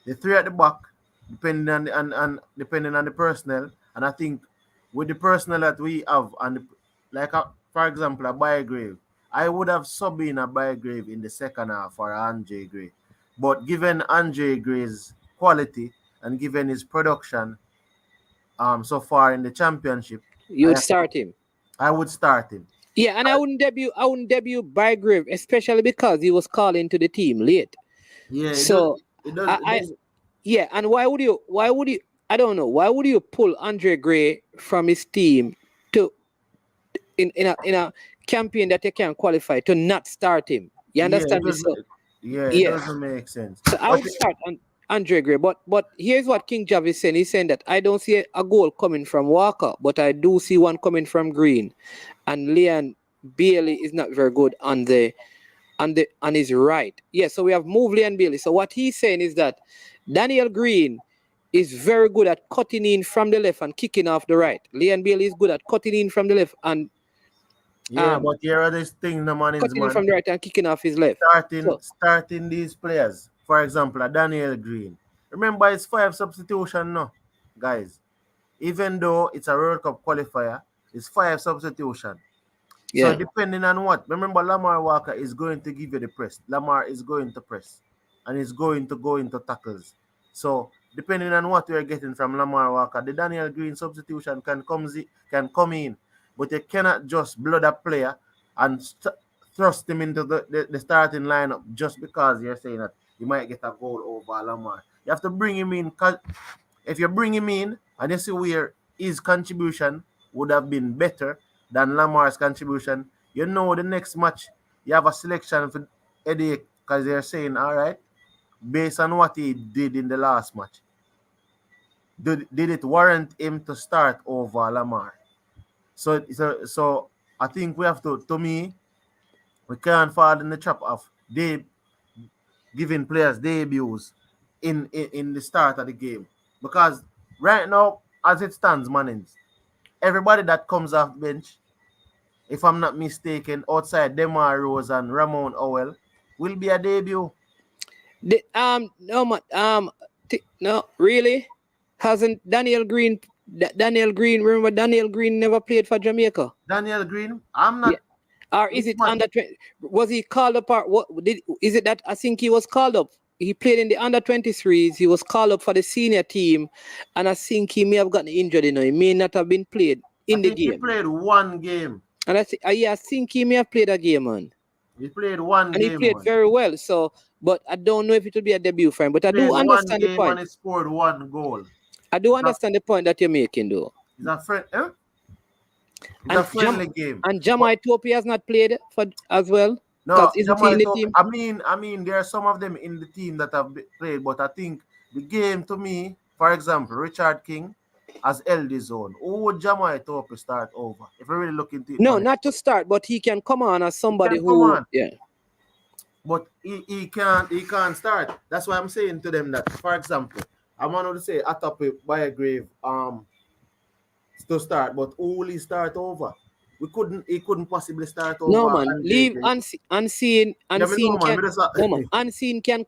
S8: the 3 at the back, depending on the personnel, and I think with the personnel that we have, and for example, a Bygrave, I would have subbed in a Bygrave in the second half for Andre Gray. But given Andre Gray's quality and given his production so far in the championship,
S2: you would start him.
S8: I would start him.
S2: Yeah, and I wouldn't debut Bygrave, especially because he was called into the team late.
S8: Yeah,
S2: so
S8: it does.
S2: Yeah, and why would you I don't know, why would you pull Andre Gray from his team to in a campaign that you can't qualify to not start him? You understand me?
S8: It doesn't make sense.
S2: So I would start Andre Gray, but here's what King Jav is saying. He's saying that I don't see a goal coming from Walker, but I do see one coming from Green, and Leon Bailey is not very good on his right. Yeah, so we have moved Leon Bailey. So what he's saying is that Daniel Green is very good at cutting in from the left and kicking off the right. Leon Bailey is good at cutting in from the left and
S8: but here are these things, the man is
S2: cutting in from the right and kicking off his left.
S8: Starting these players. For example, a Daniel Green. Remember, it's 5 substitution now, guys. Even though it's a World Cup qualifier, it's 5 substitution.
S2: Yeah.
S8: So depending on what, remember, Lamar Walker is going to give you the press. Lamar is going to press, and is going to go into tackles. So depending on what you're getting from Lamar Walker, the Daniel Green substitution can come in, but you cannot just blood a player and thrust him into the starting lineup just because you're saying that you might get a goal over Lamar. You have to bring him in. If you bring him in and you see where his contribution would have been better than Lamar's contribution, you know the next match you have a selection for Eddie, because they're saying, all right, based on what he did in the last match, did it warrant him to start over Lamar? So I think we have to me, we can't fall in the trap of giving players debuts in the start of the game. Because right now, as it stands, Mannings, everybody that comes off bench, if I'm not mistaken, outside Demar Rose and Ramon Owell, will be a debut.
S2: No, no, really? Hasn't Daniel Green? Remember Daniel Green never played for Jamaica.
S8: Daniel Green, I'm not.
S2: Yeah. Or is it under 20? Was he called up? Or what did? Is it that I think he was called up? He played in the under 23s. He was called up for the senior team, and I think he may have gotten injured. He may not have been played in the game.
S8: He played one game.
S2: And I think he may have played a game, man.
S8: He played one
S2: and
S8: game.
S2: And he played very well. So, but I don't know if it will be a debut for him. But I do understand the point.
S8: And he scored one goal.
S2: I do understand the point that you're making, though.
S8: It's a friend, It's a friendly game.
S2: And Jama Ethiopia has not played for as well.
S8: No,
S2: isn't he in the team?
S8: I mean, there are some of them in the team that have played, but I think the game, to me, for example, Richard King has held his own. Who would Jama Ethiopia start over? If we really look into it.
S2: No, not to start, but he can come on as somebody who, yeah.
S8: But he can't start. That's why I'm saying to them that, for example, I'm going to say Atape Biograve to start, but who will he start over? He couldn't possibly start over.
S2: No, man, leave unseen can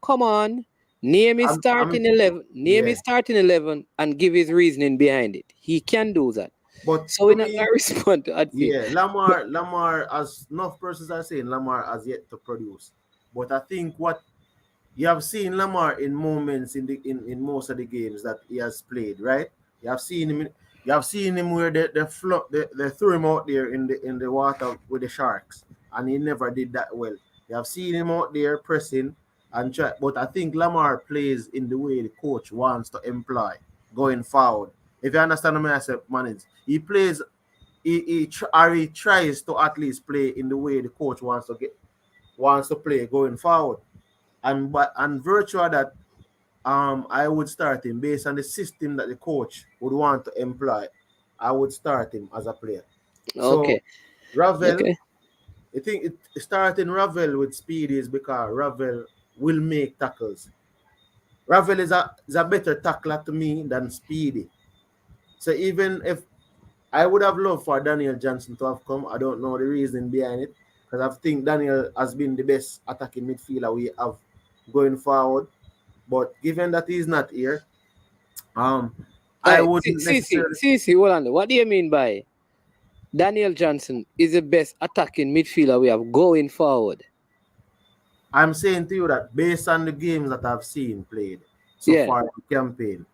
S2: come on, name his starting 11, and give his reasoning behind it. He can do that.
S8: But
S2: so we're not going to respond to that.
S8: Yeah, Lamar, as enough persons are saying, Lamar has yet to produce. But I think what you have seen Lamar in moments in most of the games that he has played, right? You have seen him where they threw him out there in the water with the Sharks, and he never did that well. You have seen him out there pressing and try, but I think Lamar plays in the way the coach wants to employ going forward. If you understand what I said, Mannings, he plays, he tries to at least play in the way the coach wants to play going forward, and virtually that. I would start him based on the system that the coach would want to employ. I would start him as a player.
S2: Okay.
S8: So, Ravel, I think starting Ravel with Speedy is because Ravel will make tackles. Ravel is a better tackler to me than Speedy. So even if I would have loved for Daniel Johnson to have come, I don't know the reason behind it, because I think Daniel has been the best attacking midfielder we have going forward. But given that he's not here, I wouldn't
S2: necessarily... hold on. What do you mean by Daniel Johnson is the best attacking midfielder we have going forward?
S8: I'm saying to you that based on the games that I've seen played so far in the campaign,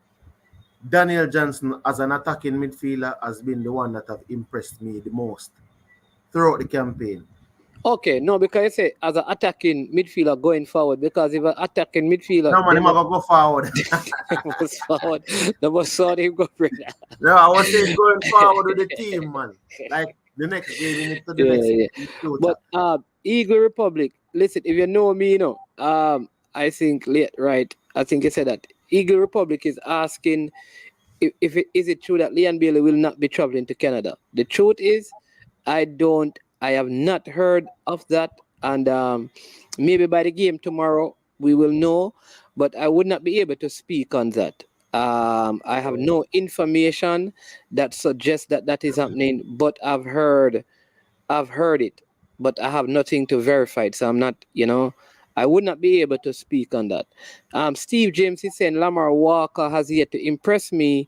S8: Daniel Johnson as an attacking midfielder has been the one that have impressed me the most throughout the campaign.
S2: Okay, no, because you say as an attacking midfielder going forward, because if an attacking midfielder...
S8: No, man, he's going to go forward.
S2: The most saw him go for that.
S8: No, I was saying going forward with the team, man. Like the next game, you need to do next.
S2: But Eagle Republic, listen, if you know me, I think, right, I think you said that. Eagle Republic is asking if is it true that Leon Bailey will not be traveling to Canada. The truth is, I have not heard of that, and maybe by the game tomorrow we will know, but I would not be able to speak on that. I have no information that suggests that is happening, but I've heard it, but I have nothing to verify it, so I'm not, I would not be able to speak on that. Steve James is saying Lamar Walker has yet to impress me.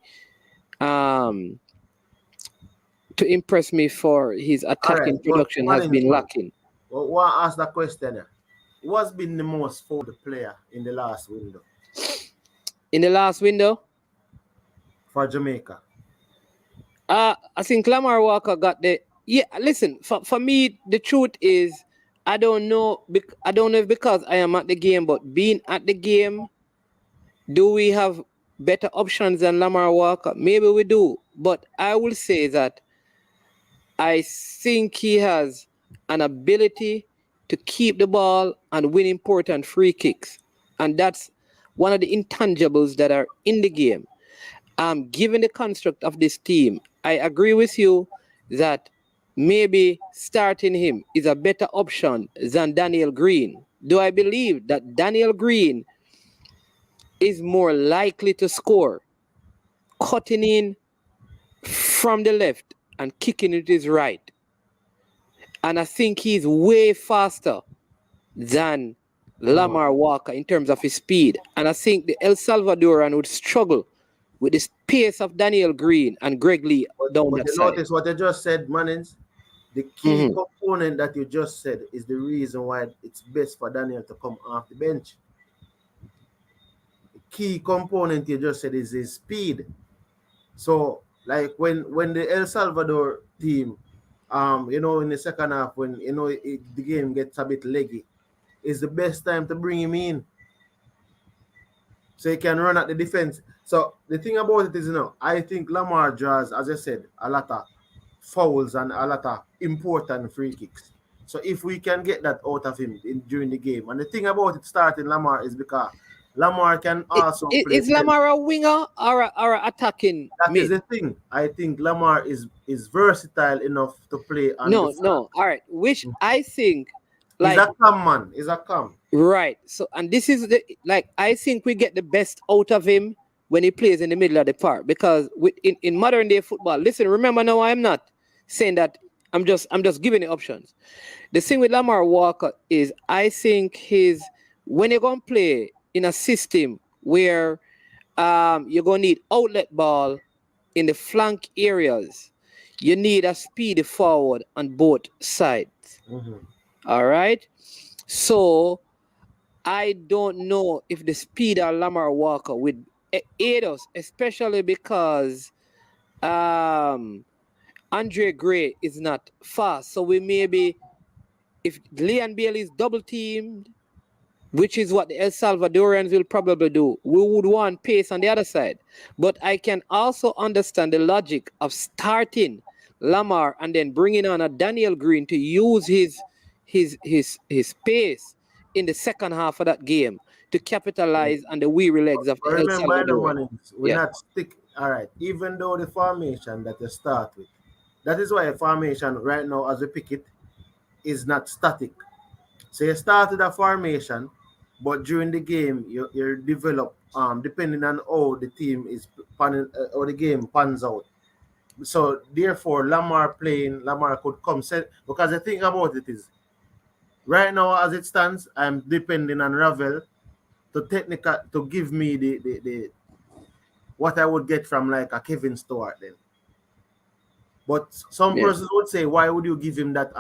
S2: For his attacking production has been lacking.
S8: Well, want to ask that question? Who has been the most forward player in the last window?
S2: In the last window?
S8: For Jamaica.
S2: I think Lamar Walker got the... Yeah, listen, for me, the truth is, I don't know if because I am at the game, but being at the game, do we have better options than Lamar Walker? Maybe we do, but I will say that I think he has an ability to keep the ball and win important free kicks. And that's one of the intangibles that are in the game. Given the construct of this team, I agree with you that maybe starting him is a better option than Daniel Green. do I believe that Daniel Green is more likely to score cutting in from the left and kicking it his right. And I think he's way faster than Lamar Walker in terms of his speed. And I think the El Salvadoran would struggle with the pace of Daniel Green and Greg Lee down
S8: But
S2: that
S8: you
S2: side.
S8: notice what I just said, Mannings? The key component that you just said is the reason why it's best for Daniel to come off the bench. The key component you just said is his speed. So, like when the El Salvador team, in the second half, when the game gets a bit leggy, is the best time to bring him in, so he can run at the defense. So the thing about it is, I think Lamar draws, as I said, a lot of fouls and a lot of important free kicks. So if we can get that out of him during the game, and the thing about it starting Lamar is because Lamar can also play.
S2: Is Lamar a winger or a attacking
S8: That
S2: mid?
S8: is the thing. I think Lamar is versatile enough to play on
S2: No,
S8: the front.
S2: all right. Which I think,
S8: He's a calm man. He's a calm.
S2: Right. So, and this is I think we get the best out of him when he plays in the middle of the park, because in modern day football, listen, remember now, I'm not saying that, I'm just giving the options. The thing with Lamar Walker is, I think when you're going to play in a system where you're going to need outlet ball in the flank areas, you need a speedy forward on both sides. All right. So I don't know if the speed of Lamar Walker would aid us, especially because Andre Gray is not fast. So we maybe, if Leon Bailey is double teamed, which is what the El Salvadorians will probably do, we would want pace on the other side. But I can also understand the logic of starting Lamar and then bringing on a Daniel Green to use his pace in the second half of that game to capitalize on the weary legs of the El Salvador.
S8: We're not stick. All right. Even though the formation that you start with, that is why a formation right now, as we pick it, is not static. So you start with a formation, but during the game you develop depending on how the team is panning, or the game pans out. So therefore, Lamar could come set, because the thing about it is, right now as it stands, I'm depending on Ravel to give me the what I would get from like a Kevin Stewart then. But some persons would say, why would you give him that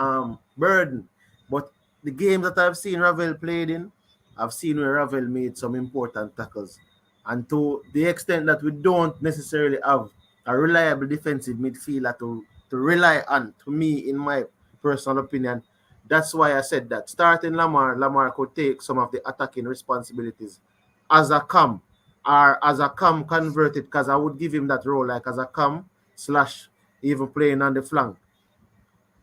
S8: burden? But the games that I've seen Ravel played in, I've seen where Ravel made some important tackles. And to the extent that we don't necessarily have a reliable defensive midfielder to rely on, to me, in my personal opinion, that's why I said that starting Lamar could take some of the attacking responsibilities as a cam, or as a cam converted, because I would give him that role like as a cam / even playing on the flank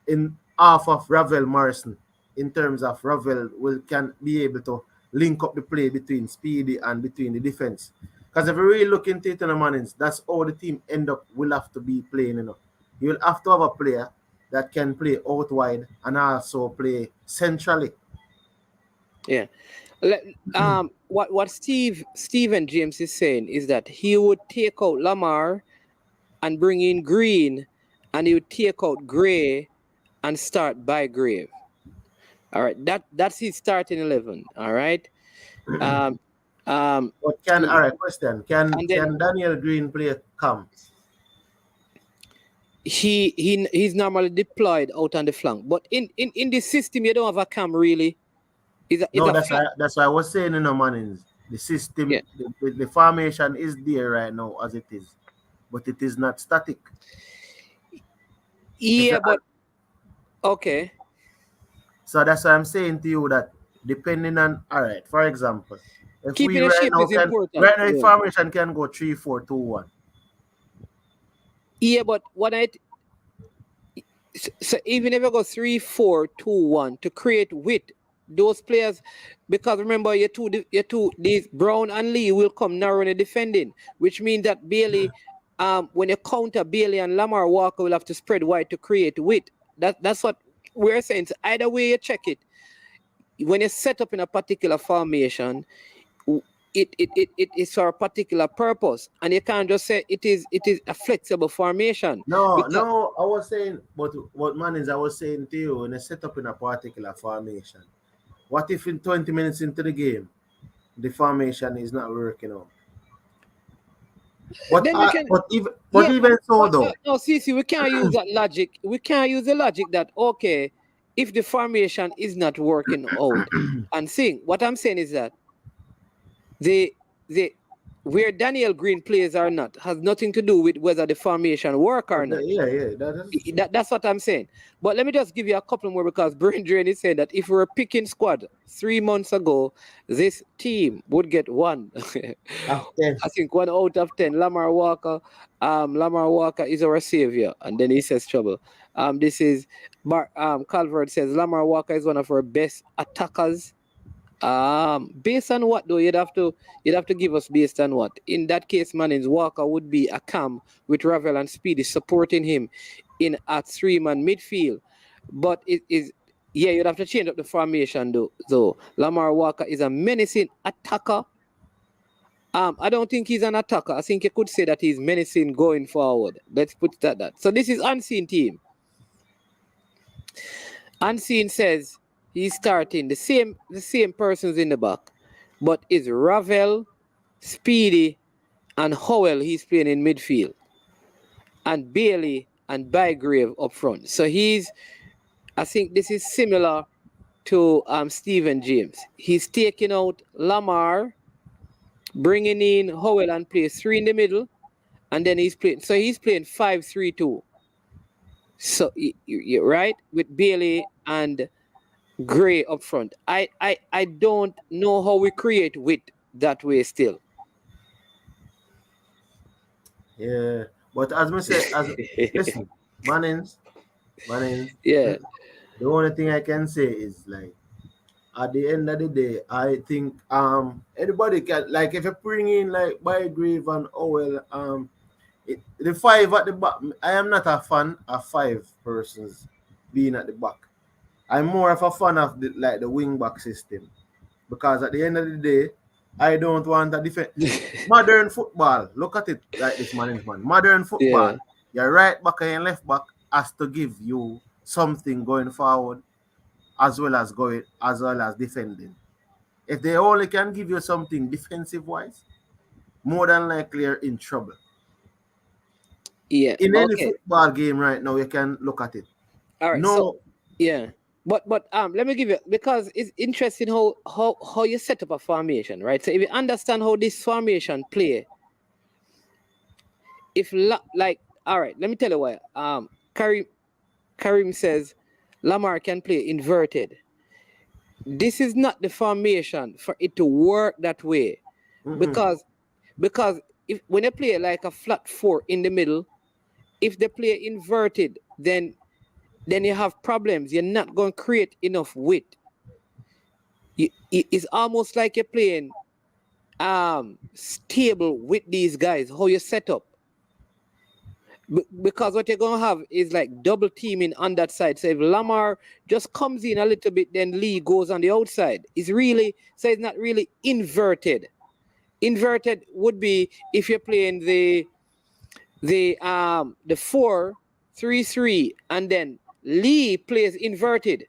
S8: in half of Ravel Morrison, in terms of Ravel can be able to link up the play between Speedy and between the defense. Because if you really look into it in the mornings, that's how the team will have to be playing. You will have to have a player that can play out wide and also play centrally.
S2: Yeah. What Stephen James is saying is that he would take out Lamar and bring in Green, and he would take out Gray and start Bygrave. All right, that's his starting 11. All right.
S8: But question: Can Daniel Green play cam?
S2: He's normally deployed out on the flank, but in this system you don't have a cam really.
S8: That's why I was saying, Mannings, the system, the formation is there right now as it is, but it is not static.
S2: Yeah, but okay.
S8: So that's why I'm saying to you that depending on, all right, for example, if
S2: keeping a shape is important.
S8: Right now, the formation can go 3-4-2-1.
S2: Yeah, but so even if you go 3-4-2-1 to create width, those players, because remember these Brown and Lee will come narrow in the defending, which means that Bailey, when you counter Bailey and Lamar Walker will have to spread wide to create width. That's what we're saying. So either way you check it, when you set up in a particular formation, it is for a particular purpose, and you can't just say it is a flexible formation.
S8: No, I was saying, but what man is I was saying to you, when you set up in a particular formation, what if in 20 minutes into the game, the formation is not working out? But
S2: Then we can,
S8: even so though,
S2: no, see, we can't use that logic. We can't use the logic that okay, if the formation is not working out, and seeing what I'm saying is that the where Daniel Green plays or not has nothing to do with whether the formation work or not. That's what I'm saying. But let me just give you a couple more, because Brain Drain is saying that if we were picking squad 3 months ago, this team would get 1. I think 1 out of 10. Lamar Walker is our savior, and then he says trouble. This is Calvert says Lamar Walker is one of our best attackers. Based on what though? You'd have to give us based on what. In that case, Mannings, Walker would be a cam with Ravel and Speedy supporting him in a 3-man midfield. But it is, yeah, you'd have to change up the formation though. Lamar Walker is a menacing attacker. I don't think he's an attacker. I think you could say that he's menacing going forward. Let's put it at that. So this is Unseen team. Unseen says he's starting the same persons in the back, but it's Ravel, Speedy, and Howell he's playing in midfield, and Bailey and Bygrave up front. So I think this is similar to Stephen James. He's taking out Lamar, bringing in Howell and plays 3 in the middle, and then he's playing 5-3-2. So you're right, with Bailey and Gray up front. I don't know how we create width that way still.
S8: Yeah, but as I said, listen, Mannings.
S2: Yeah.
S8: The only thing I can say is, like, at the end of the day, I think anybody can, like, if you bring in like Bygrave and Howell, the 5 at the back. I am not a fan of 5 persons being at the back. I'm more of a fan of the wing back system, because at the end of the day, I don't want a defense. Modern football, look at it like this, management. Modern football, your right back and your left back has to give you something going forward, as well as defending. If they only can give you something defensive wise, more than likely you're in trouble.
S2: Yeah.
S8: In any football game right now, you can look at it.
S2: All right.
S8: No.
S2: So, yeah. But let me give you, because it's interesting how you set up a formation, right? So if you understand how this formation play, all right, let me tell you why. Karim says Lamar can play inverted. This is not the formation for it to work that way, because when you play like a flat 4 in the middle, if they play inverted, then you have problems. You're not going to create enough width. It's almost like you're playing stable with these guys, how you set up. Because what you're going to have is like double teaming on that side. So if Lamar just comes in a little bit, then Lee goes on the outside. It's not really inverted. Inverted would be if you're playing the 4-3-3, and then Lee plays inverted.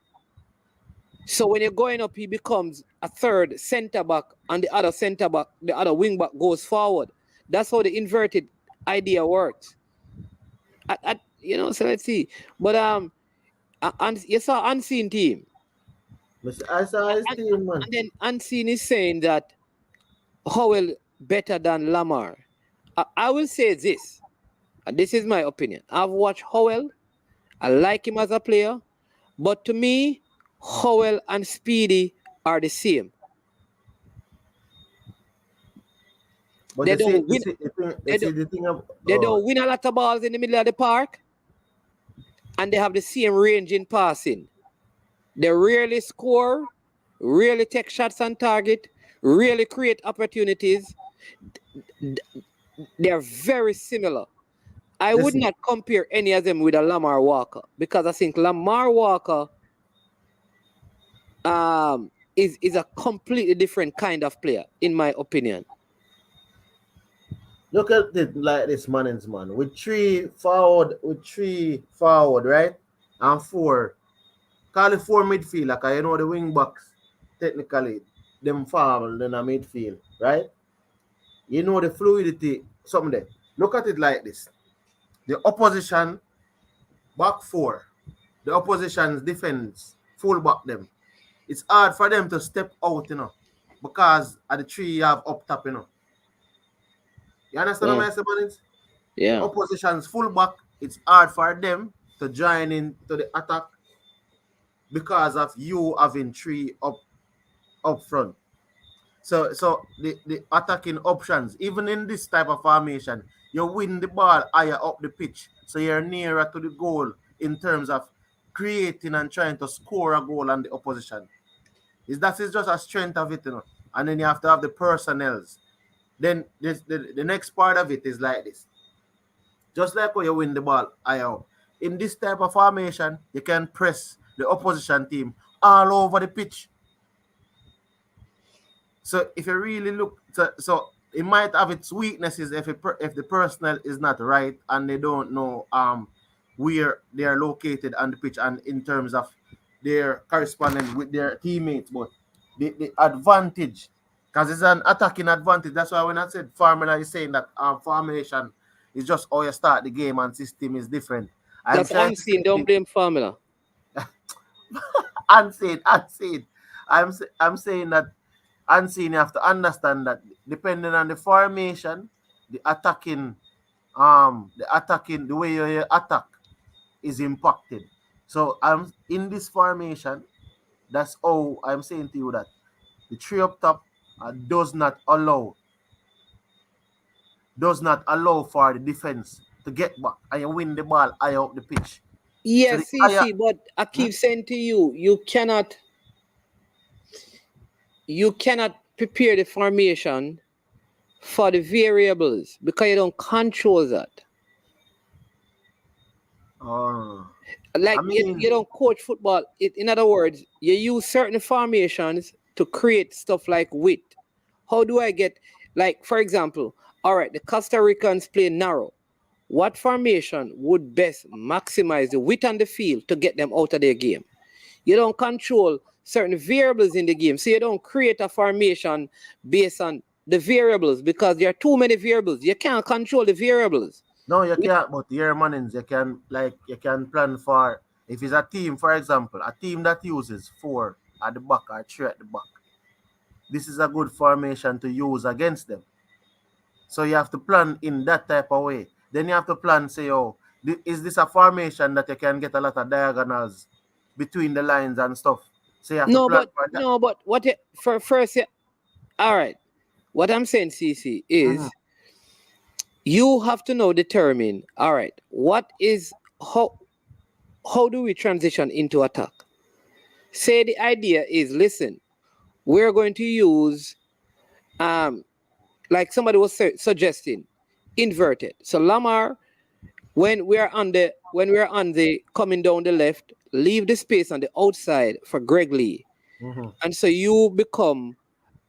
S2: So when you're going up, he becomes a third center back, and the other wing back goes forward. That's how the inverted idea works. So let's see. But you saw Unseen team.
S8: I saw his team, man.
S2: And then Unseen is saying that Howell better than Lamar. I will say this, and this is my opinion. I've watched Howell. I like him as a player, but to me, Howell and Speedy are the same.
S8: But
S2: they don't win a lot of balls in the middle of the park, and they have the same range in passing. They rarely score, rarely take shots on target, rarely create opportunities. They're very similar. I would not compare any of them with a Lamar Walker, because I think Lamar Walker is a completely different kind of player, in my opinion.
S8: Look at it like this, Mannings, man. With three forward, right? And four. Call it four midfield, like you know the wing backs, technically, them forward in a midfield, right? You know the fluidity, something there. Look at it like this. The opposition back four, the opposition's defense, full back them. It's hard for them to step out, because of the three you have up top, You understand what I'm saying,
S2: Yeah.
S8: Opposition's full back, it's hard for them to join into the attack because of you having three up front. So the attacking options, even in this type of formation, you win the ball higher up the pitch, so you're nearer to the goal in terms of creating and trying to score a goal on the opposition. That is just a strength of it, And then you have to have the personnels. Then the next part of it is like this. Just like when you win the ball higher up. In this type of formation, you can press the opposition team all over the pitch. So if you really look, so it might have its weaknesses if the personnel is not right and they don't know where they are located on the pitch and in terms of their correspondence with their teammates. But the advantage, because it's an attacking advantage. That's why when I said formula is saying that formation is just how you start the game and system is different.
S2: That's unseen. Don't blame formula.
S8: unseen. I'm saying that unseen, you have to understand that depending on the formation, the way you attack is impacted. So I'm in this formation. That's all I'm saying to you, that the three up top does not allow for the defense to get back and you win the ball high up the pitch.
S2: Yes, so but I keep saying to you, you cannot prepare the formation for the variables because you don't control that. You don't coach football. In other words, you use certain formations to create stuff like width. How do I get, like, for example, all right, the Costa Ricans play narrow. What formation would best maximize the width on the field to get them out of their game? You don't control certain variables in the game. So you don't create a formation based on the variables because there are too many variables. You can't control the variables.
S8: No, you can't, but your Mannings, you can plan for, if it's a team, for example, a team that uses 4 at the back or 3 at the back. This is a good formation to use against them. So you have to plan in that type of way. Then you have to plan, say, is this a formation that you can get a lot of diagonals between the lines and stuff? So you have to plan for that.
S2: No, but all right. What I'm saying, CC, is you have to now determine, all right, how do we transition into attack? Say the idea is, listen, we're going to use, like somebody was suggesting, inverted. So Lamar, when we're on the coming down the left, leave the space on the outside for Greg Lee. And so you become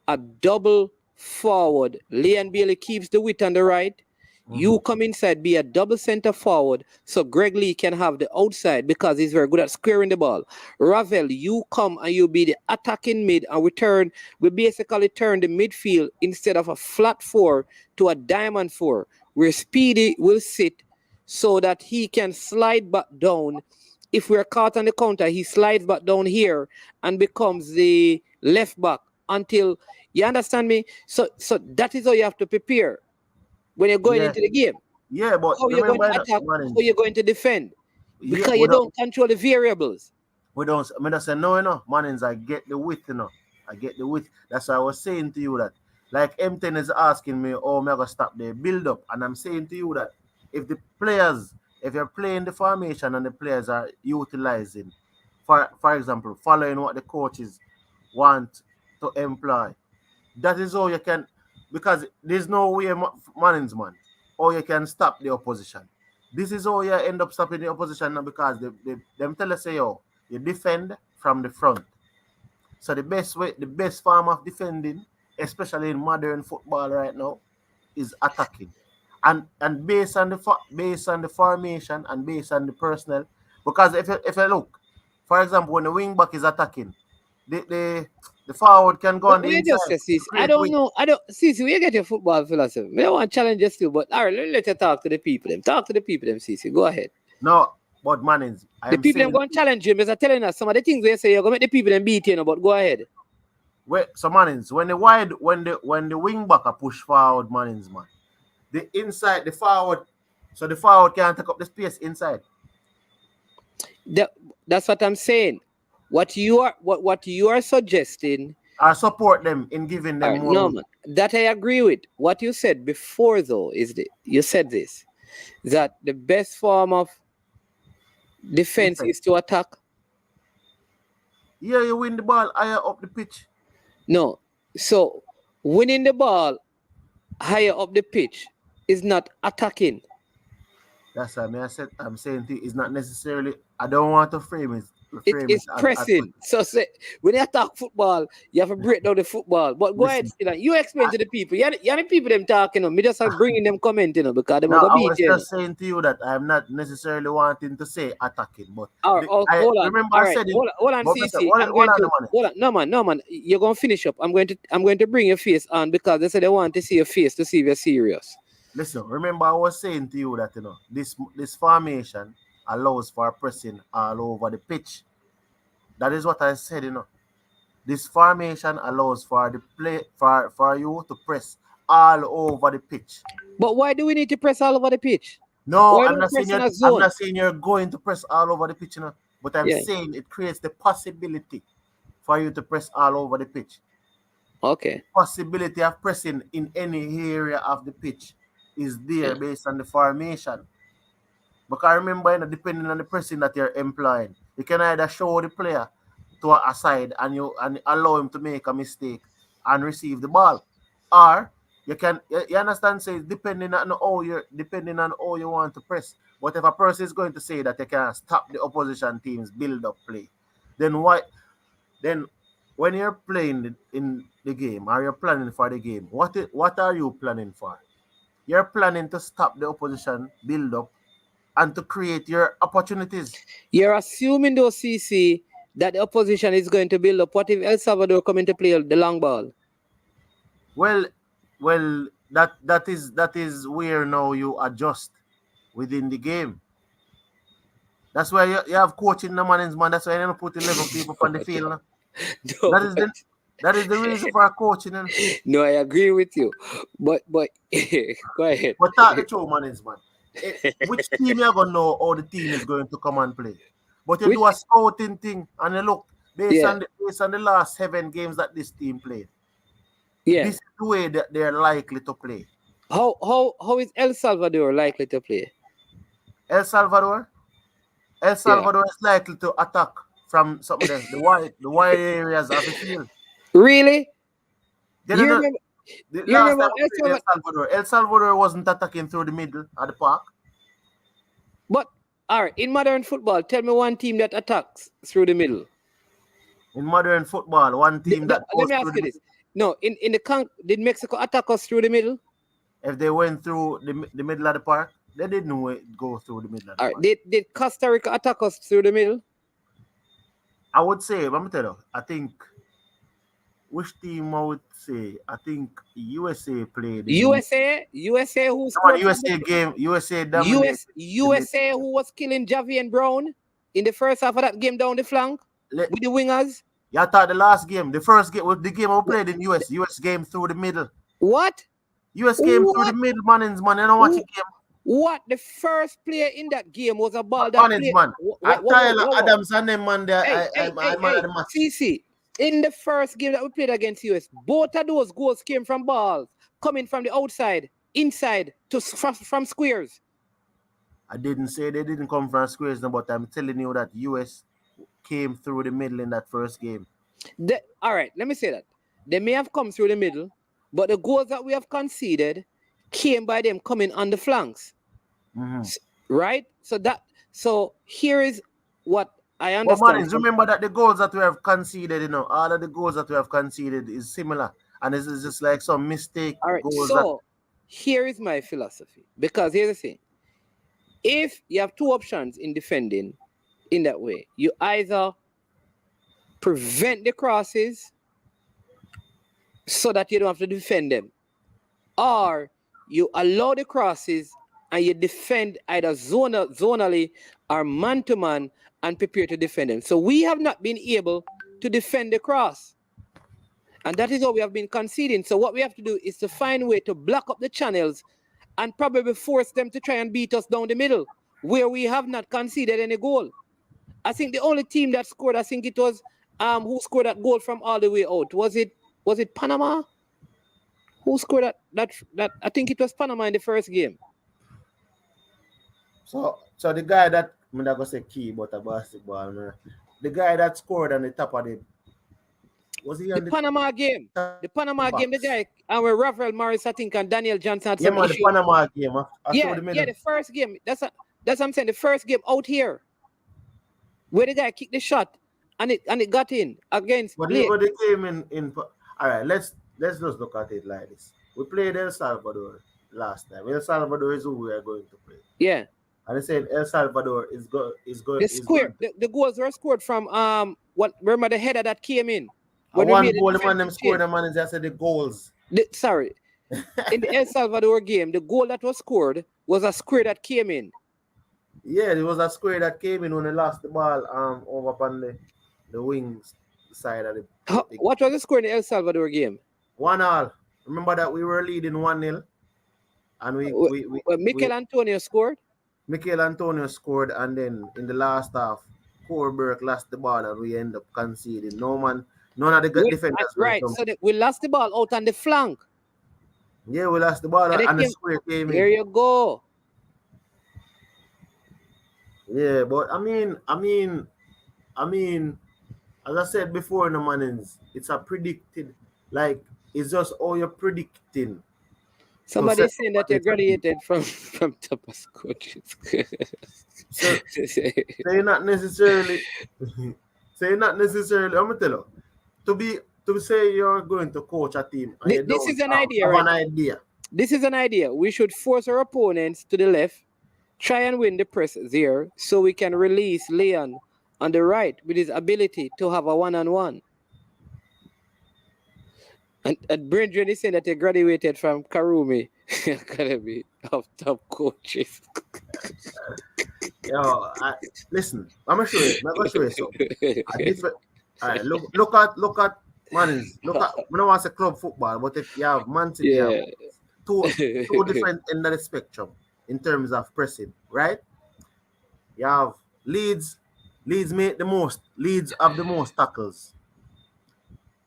S2: a double forward. Leon Bailey keeps the width on the right. You come inside, be a double center forward, so Greg Lee can have the outside because he's very good at squaring the ball. Ravel, you come and you be the attacking mid, and we basically turn the midfield instead of a flat 4 to a diamond 4, where Speedy will sit so that he can slide back down. If we're caught on the counter, he slides back down here and becomes the left back until, you understand me? So that is how you have to prepare when you're going into the game.
S8: Yeah, but
S2: how you're going to attack, how you're going to defend. Because you don't control the variables.
S8: I just say, no, Mannings, I get the width, I get the width. That's why I was saying to you that, like M10 is asking me, I'm going to stop the build up. And I'm saying to you that if you're playing the formation and the players are utilizing, for example, following what the coaches want to employ, that is how you can, because there's no way, Mannings, man, or you can stop the opposition. This is how you end up stopping the opposition now, because them tell us, say, you defend from the front. So the best form of defending, especially in modern football right now, is attacking. And based on the formation and based on the personnel, because if you look, for example, when the wing back is attacking, the forward can go on the
S2: We
S8: inside
S2: just say,
S8: to
S2: Cece, I
S8: create
S2: don't
S8: width.
S2: know. I don't, Cece, where you get your football philosophy? We don't want to challenge you still, but all right, let you talk to the people. Them talk to the people. Them, Cece, go ahead.
S8: No, but Mannings, I
S2: The
S8: am
S2: people them
S8: saying,
S2: going to challenge you because I'm telling us some of the things we say. You're going to make the people them beat you, but go ahead.
S8: so Mannings, when the wing back are push forward, Mannings, man, the inside, the forward, so the forward can take up the space inside.
S2: That's what I'm saying. What you are suggesting.
S8: I support them in giving them more.
S2: No, man, that I agree with. What you said before, though, you said this, that the best form of defense is to attack.
S8: Yeah, you win the ball higher up the pitch.
S2: No, so winning the ball higher up the pitch is not attacking.
S8: That's what I'm saying it's not necessarily. I don't want to frame it.
S2: It is pressing. So when you attack football, you have to break down the football. But go ahead, still. You explain to the people. You the people them talking. Me just bringing them comment, because they
S8: No,
S2: going
S8: I
S2: to beat
S8: was
S2: you.
S8: just saying to you that I'm not necessarily wanting to say attacking, but
S2: hold on.
S8: remember
S2: All
S8: I
S2: right,
S8: said it.
S2: hold on, CC. Hold on. No, man. You're going to finish up. I'm going to bring your face on because they said they want to see your face to see if you're serious.
S8: Listen, remember I was saying to you that this formation allows for pressing all over the pitch. That is what I said, This formation allows for the play for you to press all over the pitch.
S2: But why do we need to press all over the pitch?
S8: No, I'm not saying you're going to press all over the pitch, but I'm saying it creates the possibility for you to press all over the pitch.
S2: Okay.
S8: Possibility of pressing in any area of the pitch is there based on the formation. Because remember, depending on the pressing that you're employing, you can either show the player to a side and allow him to make a mistake and receive the ball, or you understand? Say depending on how you want to press. But if a person is going to say that they can stop the opposition team's build-up play, then when you're playing in the game or you're planning for the game, what are you planning for? You're planning to stop the opposition build-up and to create your opportunities.
S2: You're assuming, though, CC, that the opposition is going to build up. What if El Salvador come in to play the long ball?
S8: Well, that is where now you adjust within the game. That's why you have coaching the man. That's why you don't put 11 people on the field. That is the reason for coaching.
S2: No, I agree with you. But go ahead.
S8: But talk the truth, man. Which team you're gonna know how the team is going to come and play? But you do a scouting thing and you look based on the last 7 games that this team played.
S2: Yeah.
S8: This is the way that they're likely to play.
S2: How is El Salvador likely to play?
S8: El Salvador is likely to attack from some of the wide areas of the field.
S2: Really?
S8: El Salvador wasn't attacking through the middle of the park.
S2: But all right, in modern football, tell me one team that attacks through the middle.
S8: In modern football, one team that goes
S2: let me ask you this. No, did Mexico attack us through the middle?
S8: If they went through the middle of the park, they didn't go through the middle of the park.
S2: Did Costa Rica attack us through the middle?
S8: I would say, let me tell you, I think which team I would say? I think USA played.
S2: USA who scored USA who was killing Javi and Brown in the first half of that game down the flank with the wingers.
S8: Yeah, I thought the last game, the first game was the game I played in US. US game through the middle.
S2: What?
S8: US game through the middle, man. I don't watch the game.
S2: What? The first player in that game was a ball that
S8: played. Man. Tyler Adams and them, man.
S2: CC. In the first game that we played against US, both of those goals came from balls coming from the outside, inside, from squares.
S8: I didn't say they didn't come from squares, but I'm telling you that US came through the middle in that first game.
S2: All right, let me say that. They may have come through the middle, but the goals that we have conceded came by them coming on the flanks.
S8: Mm-hmm.
S2: Right? So here is what I
S8: But
S2: understand.
S8: man, remember that the goals that we have conceded, all of the goals that we have conceded is similar. And this is just like some mistake
S2: All right.
S8: goals that
S2: So here is my philosophy. Because here's the thing. If you have two options in defending in that way, you either prevent the crosses so that you don't have to defend them, or you allow the crosses and you defend either zonally or man to man and prepare to defend them. So we have not been able to defend the cross. And that is how we have been conceding. So what we have to do is to find a way to block up the channels and probably force them to try and beat us down the middle, where we have not conceded any goal. I think the only team that scored, I think it was who scored that goal from all the way out. Was it Panama? Who scored that? I think it was Panama in the first game.
S8: So the guy that I'm not gonna say key but a basketball, man. The guy that scored on the top of the was he on the
S2: Panama game? The Panama
S8: box?
S2: game, the guy where Rafael Morris, I think, and Daniel Johnson had
S8: Yeah,
S2: some
S8: man,
S2: issues.
S8: the Panama game.
S2: The first game. That's what I'm saying. The first game out here, where the guy kicked the shot and it got in against Blake.
S8: But they came in. All right, let's just look at it like this. We played El Salvador last time. El Salvador is who we are going to play.
S2: Yeah.
S8: And they said El Salvador is going.
S2: The goals were scored from remember the header that came in.
S8: When one goal, the man them scored, the man just said the goals.
S2: In the El Salvador game, the goal that was scored was a square that came in.
S8: Yeah, it was a square that came in when they lost the ball over upon the wings side of the.
S2: What was the score in the El Salvador game?
S8: 1-1. Remember that we were leading 1-0, and
S2: Mikel Antonio scored.
S8: Mikel Antonio scored, and then in the last half, Corberg lost the ball, and we end up conceding. None of the defenders.
S2: Right, so we lost the ball out on the flank.
S8: Yeah, we lost the ball, and the square came in.
S2: There you go.
S8: Yeah, but I mean, as I said before, the Mannings, it's a predicted, like it's just all you're predicting.
S2: Somebody saying that you graduated from Tapas coaches.
S8: so you're not necessarily. I'm gonna tell you, to say you're going to coach a team.
S2: This is an idea, right? This is an idea. We should force our opponents to the left, try and win the press there, so we can release Leon on the right with his ability to have a one-on-one. And Brendan is saying that he graduated from Karumi Academy of Top Coaches.
S8: Yo, listen, I'm gonna show you something. All right, look at Mannings. Look at, I don't want to say club football, but if you have Man City, you have two different ends of the spectrum in terms of pressing, right? You have Leeds make the most. Leeds have the most tackles.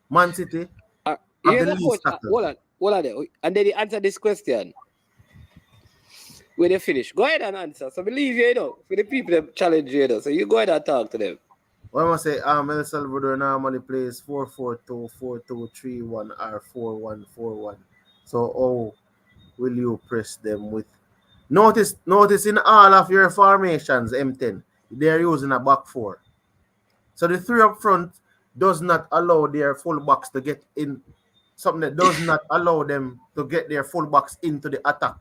S8: Man City have the least tackles.
S2: Hold on. And then you answer this question when they finish. Go ahead and answer. So believe you, for the people that challenge you, so you go ahead and talk to them.
S8: What am I say? El Salvador normally plays 4-4-2, 4-2-3-1, or 4-1-4-1. So will you press them with? Notice in all of your formations, M10, they're using a back four. So the three up front does not allow their fullbacks to get in. Something that does not allow them to get their fullbacks into the attack.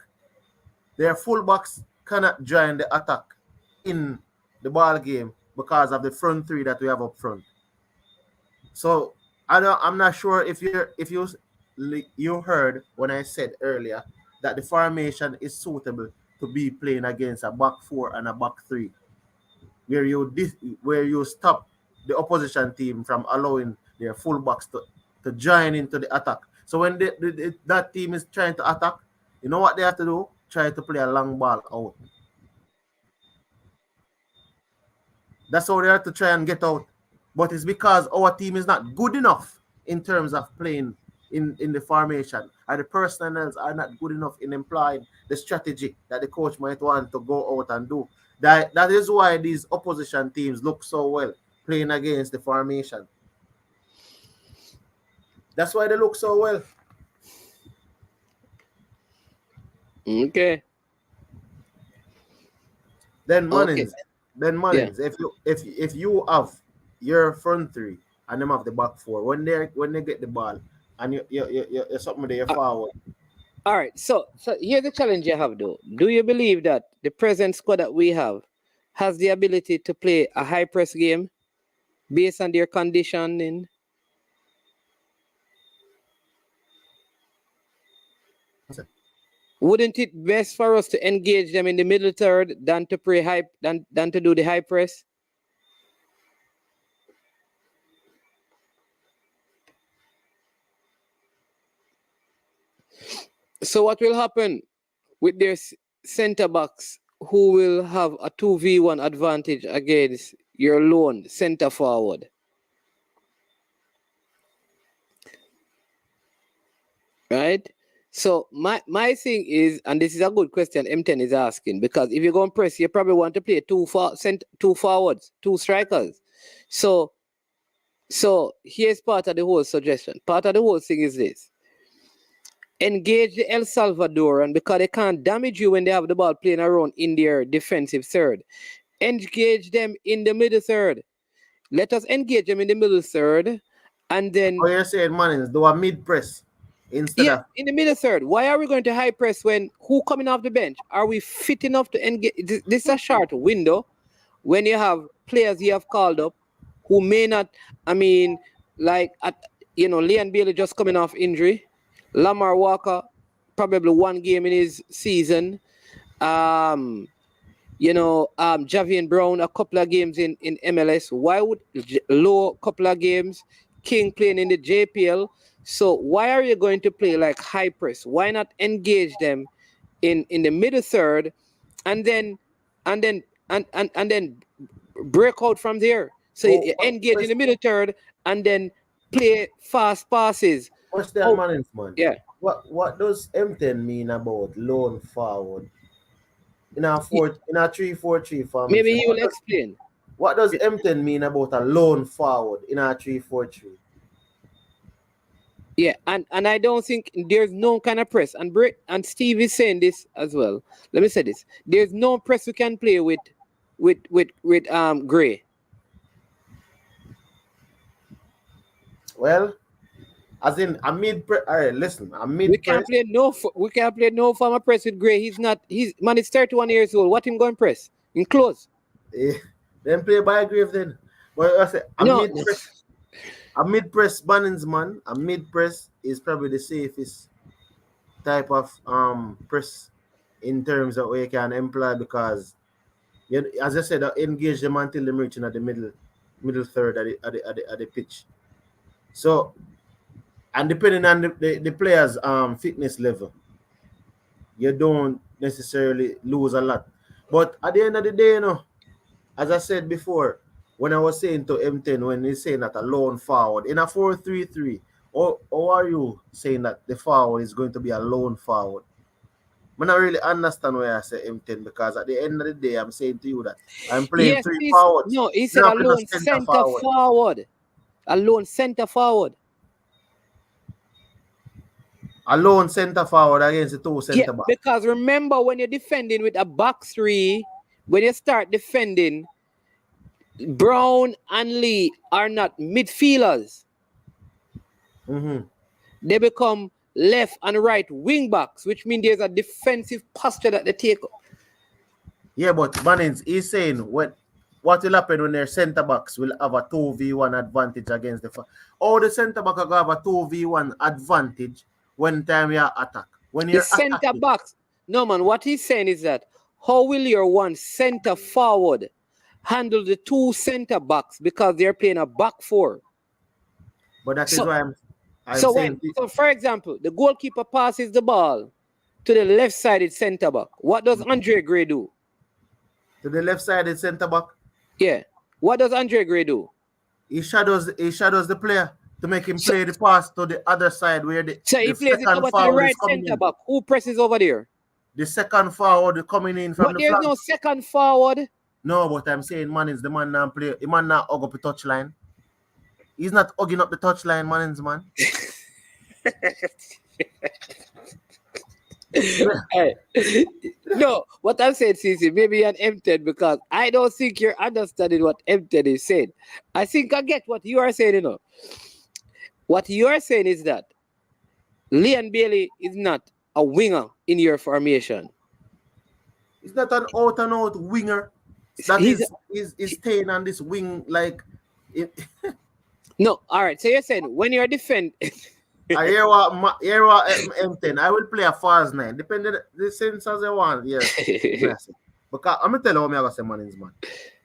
S8: Their fullbacks cannot join the attack in the ball game because of the front three that we have up front. So I'm not sure if you heard when I said earlier that the formation is suitable to be playing against a back four and a back three, where you stop the opposition team from allowing their fullbacks to join into the attack. So when that team is trying to attack, you know what they have to do? Try to play a long ball out. That's how they have to try and get out. But it's because our team is not good enough in terms of playing in the formation. And the personnel are not good enough in employing the strategy that the coach might want to go out and do. That is why these opposition teams look so well playing against the formation. That's why they look so well.
S2: Okay.
S8: Then Mannings, then Mullins, if you have your front three and them have the back four, when they get the ball and you're something there forward.
S2: All right. So here's the challenge you have though. Do you believe that the present squad that we have has the ability to play a high press game based on their conditioning? Wouldn't it best for us to engage them in the middle third than to play high than to do the high press? So what will happen with their centre backs who will have a 2v1 advantage against your lone centre forward? Right? So my thing is, and this is a good question M10 is asking, because if you're going to press, you probably want to play two forwards, two strikers. So here's part of the whole suggestion. Part of the whole thing is this. Engage the El Salvadoran because they can't damage you when they have the ball playing around in their defensive third. Engage them in the middle third. Let us engage them in the middle third, and then...
S8: Oh, you're saying, man, do a mid-press instead of...
S2: in the middle third. Why are we going to high press when who coming off the bench? Are we fit enough to engage? This is a short window when you have players you have called up who may not, Leon Bailey just coming off injury. Lamar Walker, probably one game in his season. Javian Brown, a couple of games in MLS. Why would Low a couple of games? King playing in the JPL. So why are you going to play like high press? Why not engage them in the middle third and then break out from there? So you engage in the middle third and then play fast passes.
S8: What's that, man?
S2: Yeah.
S8: What does M10 mean about lone forward in a 3-4-3 formation?
S2: Maybe he will explain.
S8: What does M10 mean about a lone forward in a 3-4-3?
S2: Yeah, and I don't think there's no kind of press. And Steve is saying this as well. Let me say this: there's no press we can play with Gray.
S8: Well, as in a mid press. All right, listen, a mid.
S2: We can't play no form of press with Gray. He's 31 years old. What him going press? In close.
S8: Then play by Grave then. But I say a mid press Bannon's man. A mid press is probably the safest type of press in terms of where you can employ, because as I said, engage them until them reaching at the middle third at the pitch. So, and depending on the player's fitness level, you don't necessarily lose a lot. But at the end of the day, as I said before, when I was saying to M10, when he's saying that a lone forward in a 4-3-3, or are you saying that the forward is going to be a lone forward? I don't really understand why I say M10, because at the end of the day, I'm saying to you that I'm playing three forwards.
S2: No, he said a lone center forward. A lone center forward.
S8: A lone center forward against the two center backs.
S2: Because remember, when you're defending with a back three, when you start defending, Brown and Lee are not midfielders.
S8: Mm-hmm.
S2: They become left and right wing backs, which means there's a defensive posture that they take up.
S8: Yeah, but Bannins is saying what will happen when their centre backs will have a 2v1 advantage against the the centre back will have a 2v1 advantage when time you attack. When you're
S2: the centre backs, no man, what he's saying is that how will your one centre forward handle the two centre backs because they're playing a back four?
S8: But that is why I'm
S2: so
S8: saying.
S2: So for example, the goalkeeper passes the ball to the left-sided centre back. What does Andre Gray do?
S8: To the left-sided centre back?
S2: Yeah. What does Andre Gray do?
S8: He shadows the player to make him play the pass to the other side where the
S2: he plays it over to the right centre back. Who presses over there?
S8: The second forward coming in from the flank.
S2: But there's no second forward.
S8: No, but I'm saying Mannins, the man now play. The man now hug up the touchline. He's not hugging up the touchline, Mannins, man.
S2: Hey, no, what I'm saying, Cece, maybe you're an M10 because I don't think you're understanding what M10 is saying. I think I get what you are saying, you know. What you are saying is that Leon Bailey is not a winger in your formation.
S8: He's not an out and out winger. That
S2: He's
S8: is staying on this wing like.
S2: no, all right. So you're saying when you're defend,
S8: I hear what M10. I will play a false 9, depending the sense as I want. Yes, because I'm gonna tell you what I'm gonna say, man, man.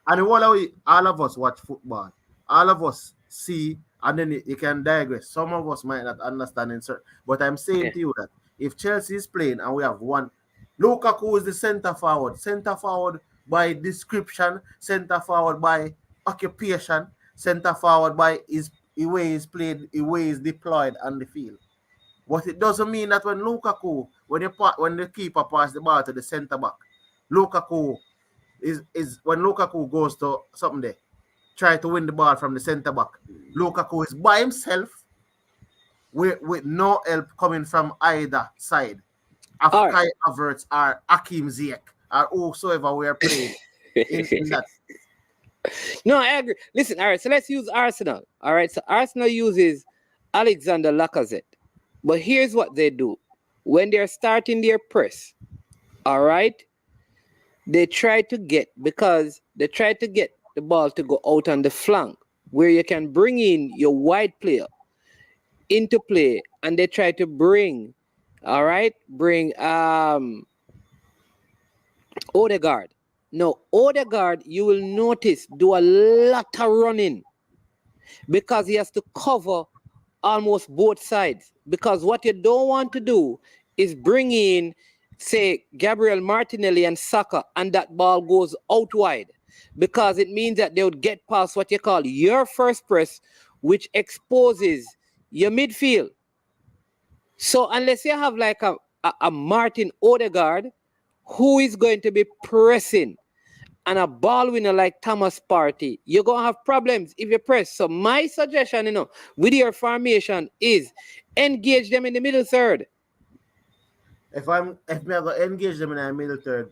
S8: And all of us watch football. All of us see, and then you can digress. Some of us might not understand it, but I'm saying to you that if Chelsea is playing and we have one, Lukaku is the center forward by description, center forward by occupation, center forward by the way he's played, the way he's deployed on the field. But it doesn't mean that when the keeper passes the ball to the center back, Lukaku is when Lukaku goes to something there, try to win the ball from the center back. Lukaku is by himself with no help coming from either side. Of Kai Havertz or Hakim Ziyech or whosoever we are playing in that.
S2: No, I agree. Listen, all right, so let's use Arsenal. All right, so Arsenal uses Alexander Lacazette. But here's what they do. When they're starting their press, all right, they try to get the ball to go out on the flank where you can bring in your wide player into play, and they try to bring Odegaard. No, Odegaard, you will notice, do a lot of running because he has to cover almost both sides. Because what you don't want to do is bring in, say, Gabriel Martinelli and Saka, and that ball goes out wide. Because it means that they would get past what you call your first press, which exposes your midfield. So unless you have like a Martin Odegaard, who is going to be pressing, and a ball winner like Thomas Partey, you're going to have problems if you press. So my suggestion, with your formation is engage them in the middle third.
S8: If me go engage them in the middle third,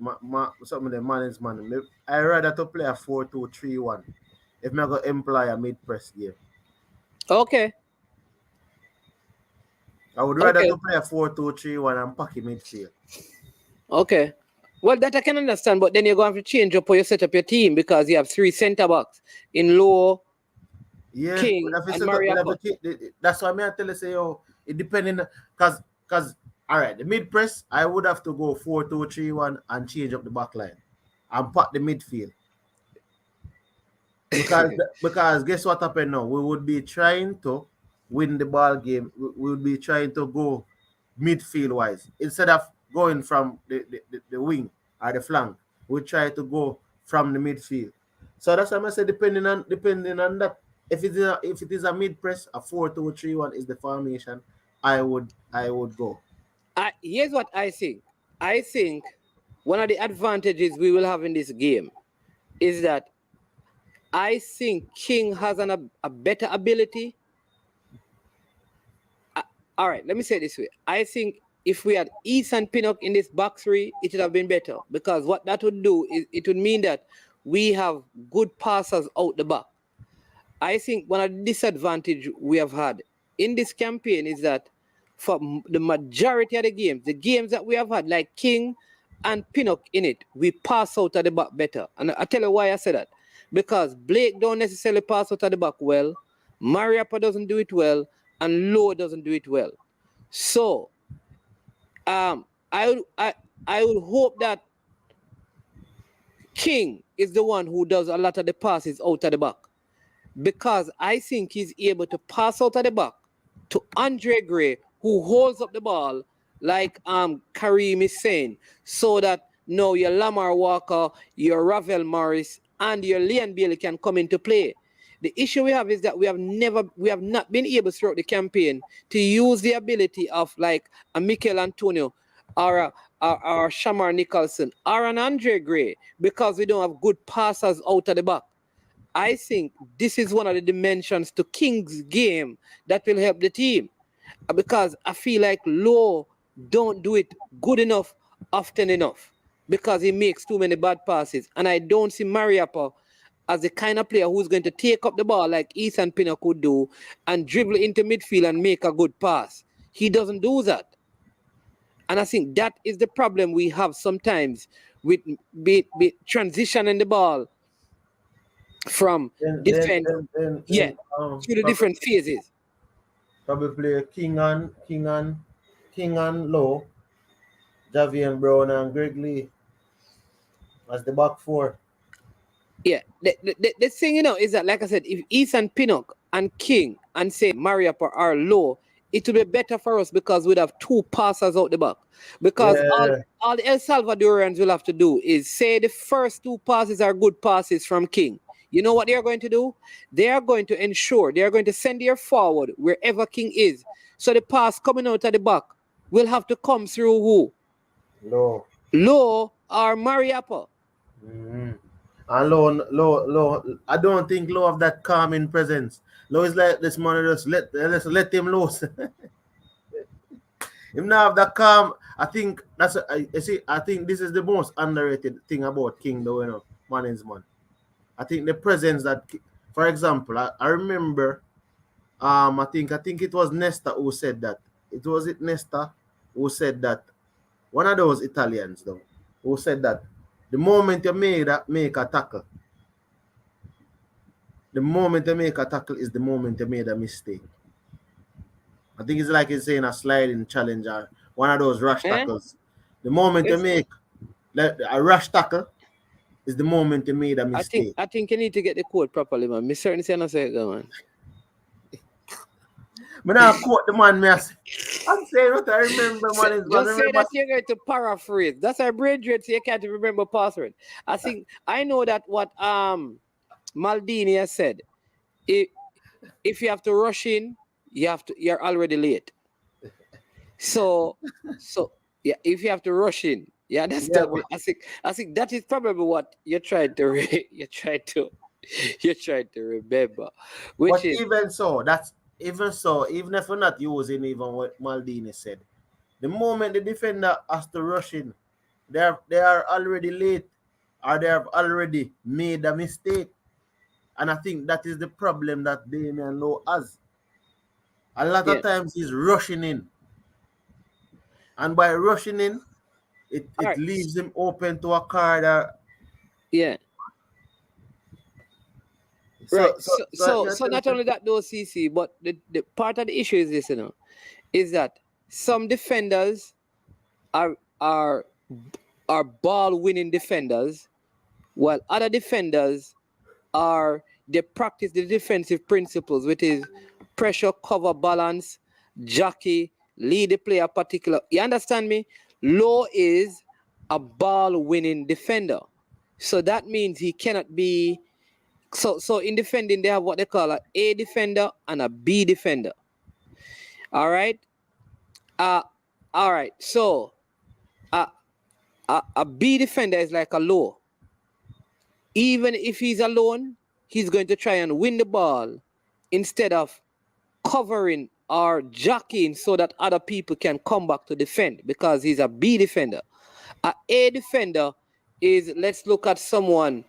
S8: some of the man, I rather to play a 4-2-3-1. If me go employ a mid press game.
S2: Okay.
S8: I would rather to play a 4-2-3-1 and pack a midfield.
S2: Okay. Well, that I can understand, but then you're going to have to change up how you set up your team because you have 3 centre backs in Low, King, and Mariappa.
S8: That's why I tell you, say, it depending, because all right, the mid press, I would have to go 4-2-3-1 and change up the back line and pack the midfield. Because guess what happened now? We would be trying to win the ball game. We would be trying to go midfield wise instead of going from the wing or the flank. We try to go from the midfield. So that's why I say depending on that. If it is a mid press, a 4-2-3-1 is the formation. I would go.
S2: Here's what I think. I think one of the advantages we will have in this game is that I think King has a better ability. All right, let me say it this way. I think if we had East and Pinnock in this back 3, it would have been better. Because what that would do is it would mean that we have good passers out the back. I think one of the disadvantages we have had in this campaign is that for the majority of the games that we have had, like King and Pinnock in it, we pass out of the back better. And I tell you why I say that. Because Blake don't necessarily pass out of the back well, Mariappa doesn't do it well, and Lowe doesn't do it well. So, I would hope that King is the one who does a lot of the passes out of the back. Because I think he's able to pass out of the back to Andre Gray, who holds up the ball like Kareem is saying, so that now your Lamar Walker, your Ravel Morris, and your Leon Bailey can come into play. The issue we have is that we have not been able throughout the campaign to use the ability of like a Mikel Antonio or Shamar Nicholson or an Andre Gray because we don't have good passers out of the back. I think this is one of the dimensions to King's game that will help the team because I feel like Lowe don't do it good enough, often enough, because he makes too many bad passes. And I don't see Mariappa as the kind of player who's going to take up the ball like Ethan Pinnock could do and dribble into midfield and make a good pass. He doesn't do that. And I think that is the problem we have sometimes with transitioning the ball from defense to the different phases.
S8: Probably play King and Low, Javian Brown and Greg Lee as the back four.
S2: Yeah, the thing, is that, like I said, if Ethan Pinnock and King and say Mariappa are Low, it would be better for us because we'd have two passers out the back. Because all the El Salvadorians will have to do is say the first two passes are good passes from King. You know what they are going to do? They are going to ensure, they are going to send their forward wherever King is. So the pass coming out of the back will have to come through who? Low or Mariappa.
S8: Mm-hmm. And Low, I don't think Low have that calming presence. Low is like this man, just let him loose. Him now have that calm. I think that's I think this is the most underrated thing about King, though, Mannings, man. I think the presence that, for example, I remember, I think it was Nesta who said that. Was it Nesta who said that? One of those Italians, though, who said that the moment you make a tackle, the moment you make a tackle is the moment you made a mistake. I think it's like he's saying a sliding challenge or one of those rush tackles. The moment you make a rush tackle is the moment you made a mistake.
S2: I think you need to get the quote properly, man. Me certainly say no say it, man.
S8: But now quote the man, I'm saying what I remember, man.
S2: Just say that you're going to paraphrase. That's our brain drain, so you can't remember password. I know that what Maldini has said. If you have to rush in, you're already late. So yeah, if you have to rush in, that's I think that is probably what you're trying to remember.
S8: But even if we're not using even what Maldini said, the moment the defender has to rush in, they are already late or they have already made a mistake. And I think that is the problem that Damian Lowe has. A lot of times he's rushing in. And by rushing in, it leaves him open to a card.
S2: Yeah. So not only that though, CC, but the part of the issue is this, is that some defenders are ball winning defenders, while other defenders they practice the defensive principles, which is pressure, cover, balance, jockey, lead the player particular. You understand me? Low is a ball winning defender. So that means he cannot be. So in defending, they have what they call A defender and a B defender. All right. All right. So a B defender is like a Low. Even if he's alone, he's going to try and win the ball instead of covering or jockeying so that other people can come back to defend, because he's a B defender. A defender is, let's look at someone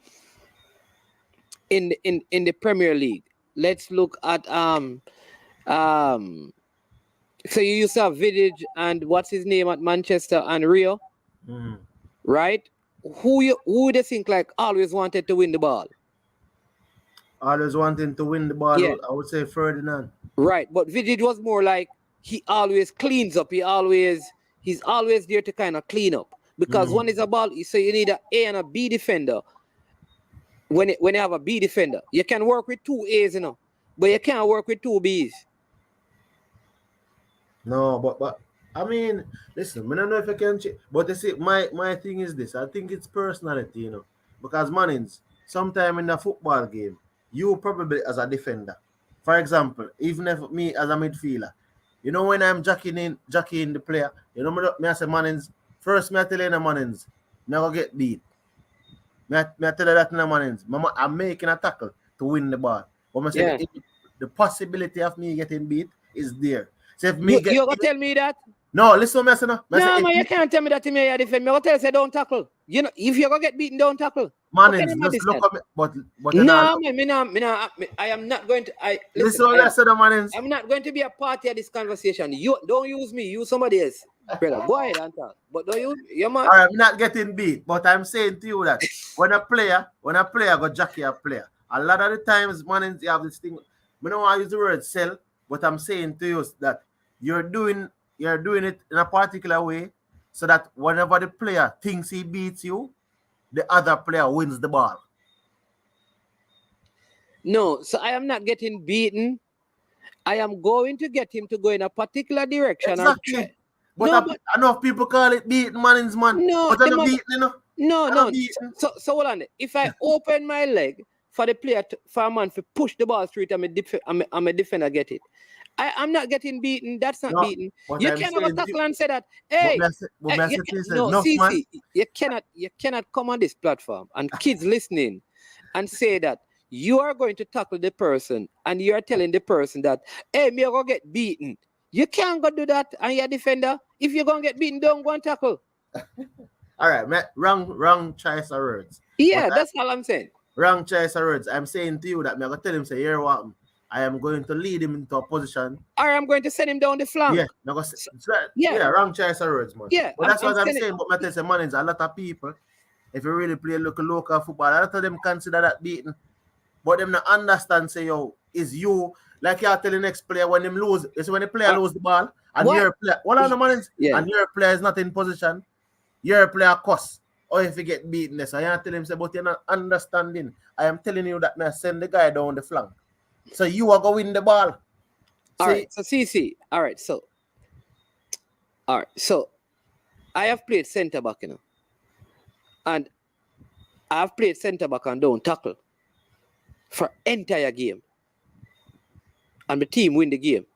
S2: in the Premier League. Let's look at so you used to have Vidic and what's his name at Manchester and Rio, right? Who would you think like always wanted to win the ball?
S8: Always wanting to win the ball, yeah. I would say Ferdinand.
S2: Right, but Vidic was more like he always cleans up. He's always there to kind of clean up, because one is a ball, so you need an A and a B defender. When you have a B defender, you can work with two A's, but you can't work with two B's.
S8: No, but I mean, listen, I don't know if I can change, but you see, my thing is this. I think it's personality, because Mannings, sometime in a football game, you probably as a defender, for example, even if me as a midfielder, when I'm jockeying the player, me I say, Mannings, first me I tell you Mannings, me I go get beat. Me I tell you that in Mannings, I'm making a tackle to win the ball. But I say the possibility of me getting beat is there. So if me
S2: you gonna tell me that?
S8: No, listen to me, I say no. Me say
S2: No,
S8: if
S2: man, you
S8: you-
S2: can't tell me that me defend. Me go tell you say don't tackle. You know, if you're gonna get beaten, don't tackle.
S8: man,
S2: How can
S8: it's
S2: you
S8: just look
S2: understand?
S8: at me, but you
S2: No,
S8: know,
S2: man, I am not going to. Listen.
S8: listen to what I said, man.
S2: I'm not going to be a party of this conversation. You don't use me. Use somebody else, brother. Go ahead and talk. But don't use your man.
S8: All right, I'm not getting beat, but I'm saying to you that when a player go jockey a player, a lot of the times, man, you have this thing. I don't want to use the word sell, but I'm saying to you that you're doing it in a particular way so that whenever the player thinks he beats you, the other player wins the ball.
S2: No, so I am not getting beaten. I am going to get him to go in a particular direction.
S8: Exactly. But,
S2: No, but
S8: enough people call it beating, man.
S2: no,
S8: But
S2: the
S8: I'm not
S2: man,
S8: beating, you know.
S2: no,
S8: I'm
S2: no.
S8: not beating.
S2: So hold on. If I open my leg for the player for a man to push the ball through it, I'm a defender get it. I'm not getting beaten. That's not
S8: No,
S2: beaten.
S8: but
S2: You
S8: I'm
S2: cannot go
S8: saying
S2: tackle and say that. Hey, no,
S8: enough, man.
S2: see, you cannot come on this platform and kids listening and say that you are going to tackle the person and you are telling the person that, hey, me are gonna get beaten. You can't go do that and you're a defender. If you're gonna get beaten, don't go and tackle.
S8: All right, wrong choice of words.
S2: Yeah,
S8: But
S2: that's all I'm saying.
S8: wrong choice of words. I'm saying to you that I'm going to tell him, say, here what I am going to lead him into a position.
S2: Or I'm going to send him down the flank.
S8: Yeah, wrong choice of words, man.
S2: Yeah,
S8: But that's what I'm saying. But I tell you, man, it's a lot of people, if you really play local football, a lot of them consider that beating. But them not understand, say, yo, is you, like you tell the next player when them lose, it's when the player lose the ball, and
S2: what?
S8: your player, and your player is not in position, your player costs. Or if you get beaten, so I tell him, say, but you're not understanding. I am telling you that I send the guy down the flank. So you are going to win the ball.
S2: All right, so CC. All right, so I have played centre back, you know, and I've played centre back and don't tackle for entire game, and the team win the game.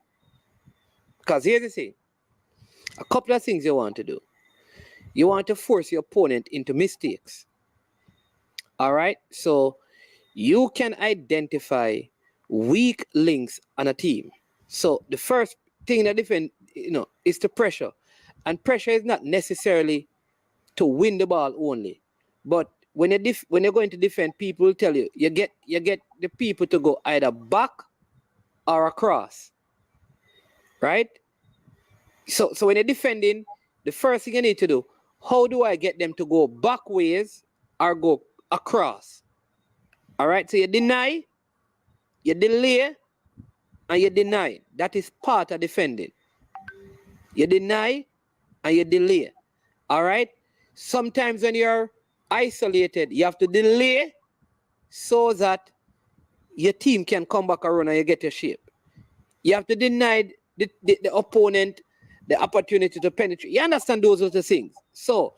S2: Because here's the thing: a couple of things you want to do. You want to force your opponent into mistakes. All right, so you can identify weak links on a team. So the first thing that defend, is the pressure, and pressure is not necessarily to win the ball only, but when you're going to defend, people will tell you you get the people to go either back or across, right? So when you're defending, the first thing you need to do, how do I get them to go back ways or go across? All right, so you deny, you delay, and you deny. That is part of defending. You deny and you delay. All right? Sometimes when you're isolated, you have to delay so that your team can come back around and you get your shape. You have to deny the opponent the opportunity to penetrate. You understand those are the things. So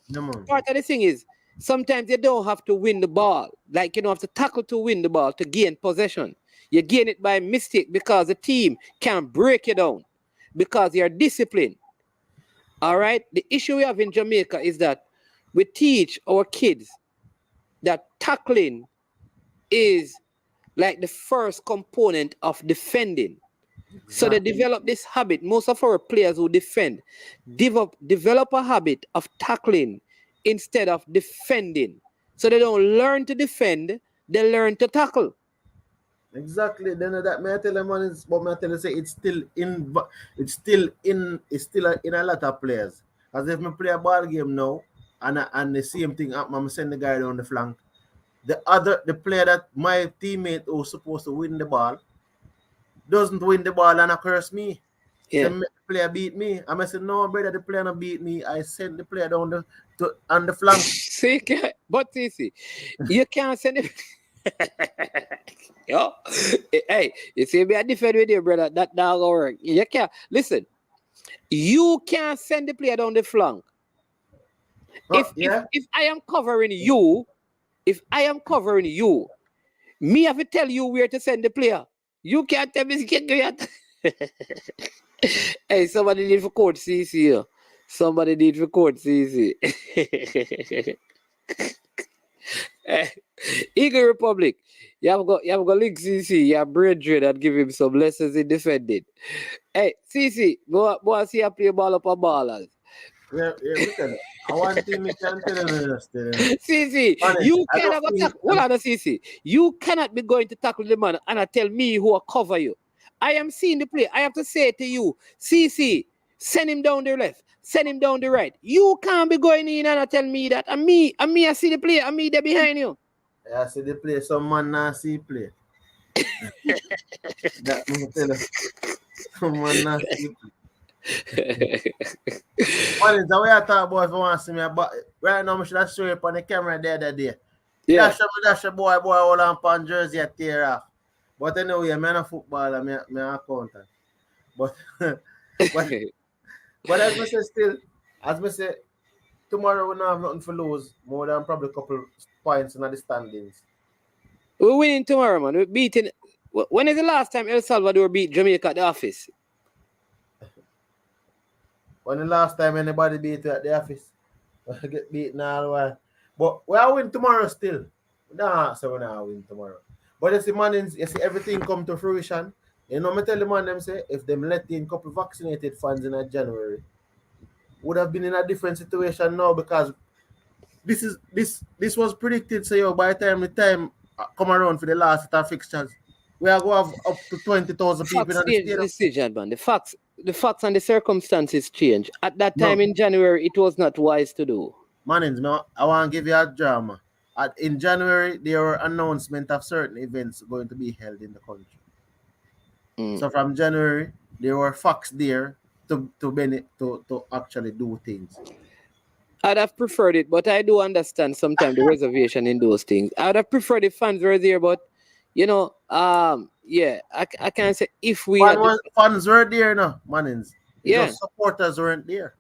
S2: part of the thing is sometimes you don't have to win the ball. Like you don't have to tackle to win the ball to gain possession. You gain it by mistake because the team can break you down because you're disciplined. All right? The issue we have in Jamaica is that we teach our kids that tackling is like the first component of defending. Exactly. So they develop this habit. Most of our players who defend develop a habit of tackling instead of defending. So they don't learn to defend, they learn to tackle.
S8: Exactly. Then that may I tell them, man, but may I tell you, say it's still in a lot of players. As if me play a ball game now, and the same thing, I'm send the guy down the flank. The player that my teammate who's supposed to win the ball doesn't win the ball and curse me. Yeah. The player beat me. I say, no, brother, the player not beat me. I send the player down on the flank.
S2: See, but see, you can't send it. Yo, hey, you see me, I defend with you, brother. That dog work. You can't listen. You can't send the player down the flank. If I am covering you, me have to tell you where to send the player. You can't tell me get yet. Hey, somebody need for court CC. Somebody need for court CC. Eagle Republic. You have got link CC, you have Bridget that give him some lessons in defending. Hey, CC, go see you play ball up a ballers.
S8: Yeah, we can. I one thing we can tell you still.
S2: CC,
S8: Honest,
S2: you
S8: I don't
S2: cannot go
S8: feel.
S2: tackle. Hold on, CC. You cannot be going to tackle the man and tell me who will cover you. I am seeing the play. I have to say to you, CC, send him down the left, send him down the right. You can't be going in and tell me that. And me, I see the play, and me there behind you.
S8: I see the play. Some man not see play. That me tell you. Some man not see play. What is the way I talk about if you want to see me? But right now, I should have show you up on the camera the other day.
S2: Yeah.
S8: Dash a boy hold on pan jersey at tear off. But anyway, I'm not a footballer, I'm an accountant. But but as I say still, as I say, tomorrow we don't have nothing to lose, more than probably a couple points in the standings.
S2: We're winning tomorrow, man. We're beating. When is the last time El Salvador beat Jamaica at the office?
S8: When the last time anybody beat you at the office? Get beaten all the while. But we are win tomorrow still. We don't say we not win tomorrow. But you see, man, you see everything come to fruition. You know, me tell the man them say if them let in couple vaccinated fans in January, would have been in a different situation now because this was predicted. So yo, by the time come around for the last of fixtures, we are going to have up to 20,000 people in the stadium.
S2: Decision, man. The facts and the circumstances change. At that time in January, it was not wise to do.
S8: Mannings, I want to give you a drama. In January, there were announcements of certain events going to be held in the country. So from January, there were facts there to actually do things.
S2: I'd have preferred it, but I do understand sometimes the reservation in those things. I'd have preferred the fans were there, but you know, yeah, I can't say if we
S8: fans were there, no, Mannings.
S2: Yeah,
S8: just supporters weren't there.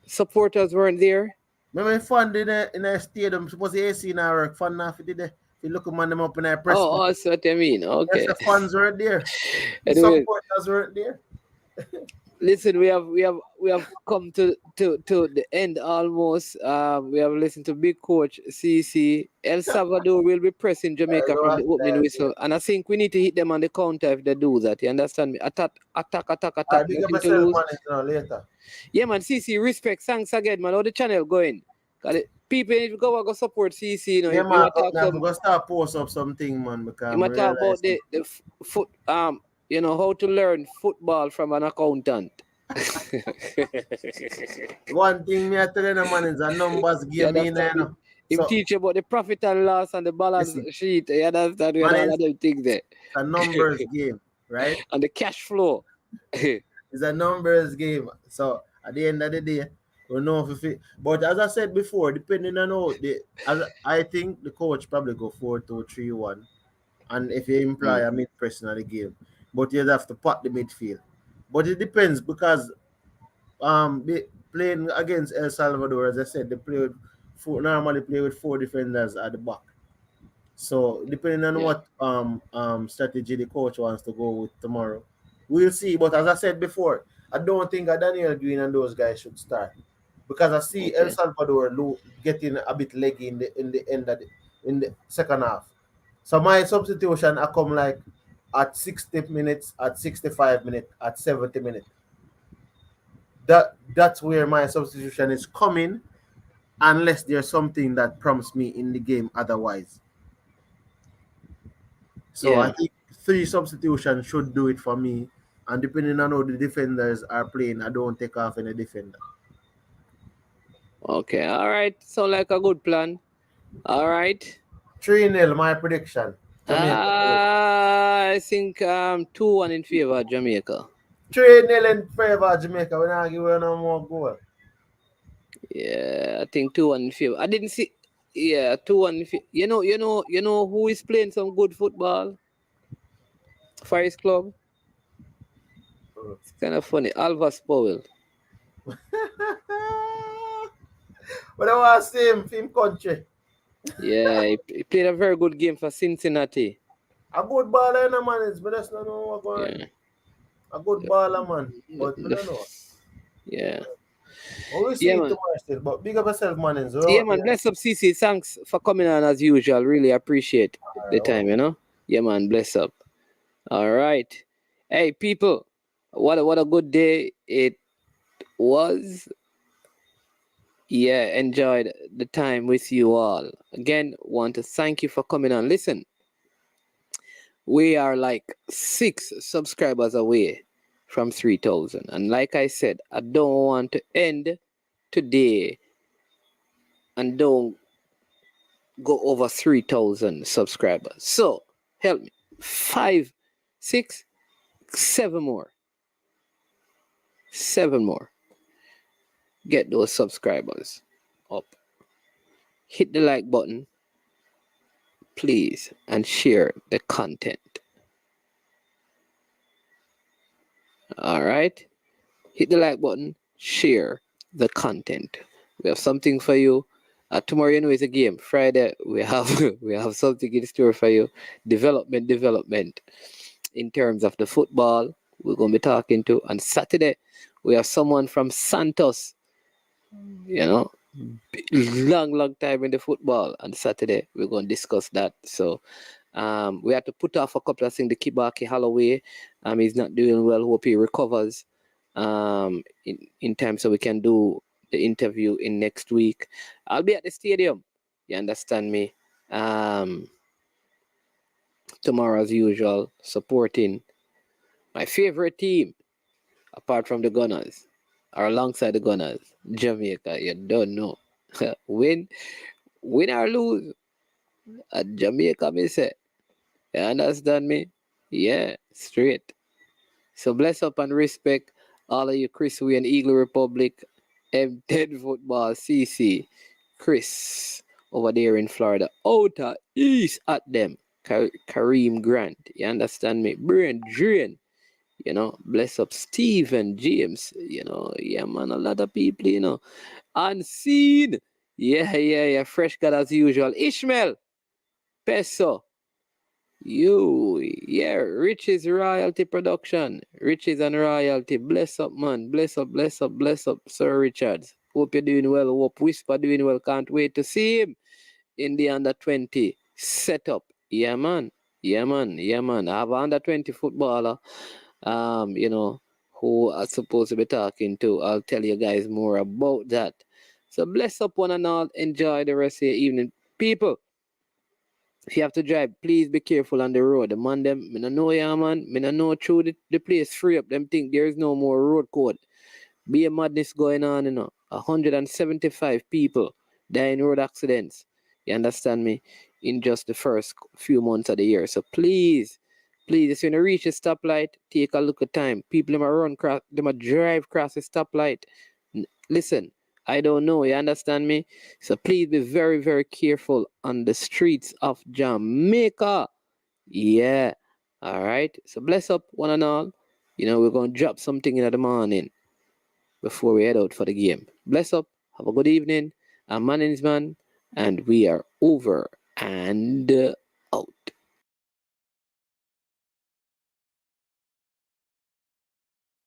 S2: Supporters weren't there.
S8: Remember, fun in a stadium, suppose the AC now work. Fun now, did it? You look at them up in a press.
S2: Oh, that's what I mean. Okay.
S8: Yes, the fans weren't there. The
S2: Anyway,
S8: supporters weren't there.
S2: Listen, we have come to the end almost. We have listened to big coach CC. El Salvador will be pressing Jamaica from the opening whistle, and I think we need to hit them on the counter if they do that. You understand me? Attack.
S8: Big up yourself, man, later.
S2: Yeah, man. CC, respect. Thanks again, man. How the channel going? People need to go support CC. You know,
S8: yeah, man. I'm gonna start post up something, man. Because
S2: you might talk about the foot you know, how to learn football from an accountant.
S8: One thing me I tell you, man, is a numbers game.
S2: Him teach you about the profit and loss and the balance sheet. You understand? We have other things there.
S8: It's a numbers game, right?
S2: And the cash flow.
S8: It's a numbers game. So at the end of the day, we know if it. But as I said before, depending on how I think the coach probably go 4-2-3-1, and if you imply a mid-pressing of the game, but you'd have to pot the midfield. But it depends because playing against El Salvador, as I said, they normally play with 4 defenders at the back. So depending on what strategy the coach wants to go with tomorrow, we'll see. But as I said before, I don't think Daniel Green and those guys should start because I see El Salvador getting a bit leggy in the second half. So my substitution I come like at 60 minutes, at 65 minutes, at 70 minutes. That's where my substitution is coming, unless there's something that prompts me in the game otherwise. So I think 3 substitutions should do it for me. And depending on how the defenders are playing, I don't take off any defender.
S2: Okay, all right. Sound like a good plan. All right.
S8: 3-0, my prediction.
S2: I think 2-1 in favor of Jamaica.
S8: 3-0 in favor of Jamaica. We're not giving no more goal.
S2: Yeah, I think 2-1 in favor. I didn't see. Yeah, 2-1 in favor. You know who is playing some good football for his club? It's kind of funny. Alvas Powell.
S8: But I want to see him in country.
S2: Yeah, he played a very good game for Cincinnati.
S8: A good baller, man. But that's not what going. A good baller, man. But I don't know.
S2: Yeah.
S8: Oh, we see
S2: Yeah,
S8: it
S2: man.
S8: tomorrow still, but big up yourself, man, and so
S2: Yeah,
S8: out
S2: man.
S8: there.
S2: Bless up, CC. Thanks for coming on as usual. Really appreciate the
S8: Alright,
S2: time,
S8: oh.
S2: you know? Yeah, man. Bless up. All right. Hey, people. What a good day it was. Yeah, enjoyed the time with you all. Again, want to thank you for coming on. Listen, we are like 6 subscribers away from 3,000. And like I said, I don't want to end today and don't go over 3,000 subscribers. So help me. 5, 6, 7 more. 7 more. Get those subscribers up. Hit the like button, please, and share the content. All right. Hit the like button, share the content. We have something for you. Tomorrow, you know, is a game. Friday, we have we have something in store for you. Development. In terms of the football, we're going to be talking to. On Saturday, we have someone from Santos. You know, long time in the football. On Saturday, we're going to discuss that. So, we had to put off a couple of things. The Kibaki Holloway, he's not doing well. Hope he recovers in time so we can do the interview in next week. I'll be at the stadium. You understand me? Tomorrow as usual, supporting my favorite team, apart from the Gunners, or alongside the Gunners, Jamaica. You don't know. win or lose, at Jamaica, me say. You understand me? Yeah, straight. So bless up and respect all of you, Chris Wayne, Eagle Republic, M10 Football, CC, Chris over there in Florida, outer east at them, Kareem Grant, you understand me? Brain Drain, you know, bless up Stephen James, you know, yeah man, a lot of people, you know, unseen, yeah, fresh God as usual, Ishmael, Peso, yeah, Riches Royalty Production. Riches and Royalty. Bless up, man. Bless up, Sir Richards. Hope you're doing well. Hope Whisper doing well. Can't wait to see him in the under 20 setup. Yeah, man. I have an under 20 footballer, you know, who I'm supposed to be talking to. I'll tell you guys more about that. So bless up one and all. Enjoy the rest of your evening. People, if you have to drive, please be careful on the road. The man them, me no know ya man, me no know through the place free up. Them think there is no more road code. Be a madness going on, you know. 175 people die in road accidents. You understand me? In just the first few months of the year. So please, if you reach a stoplight, take a look at time. People them a run cross, them a drive across the stoplight. Listen, I don't know, you understand me? So please be very, very careful on the streets of Jamaica. Yeah. All right. So bless up one and all. You know, we're going to drop something in the morning before we head out for the game. Bless up. Have a good evening. I'm Manningsman, and we are over and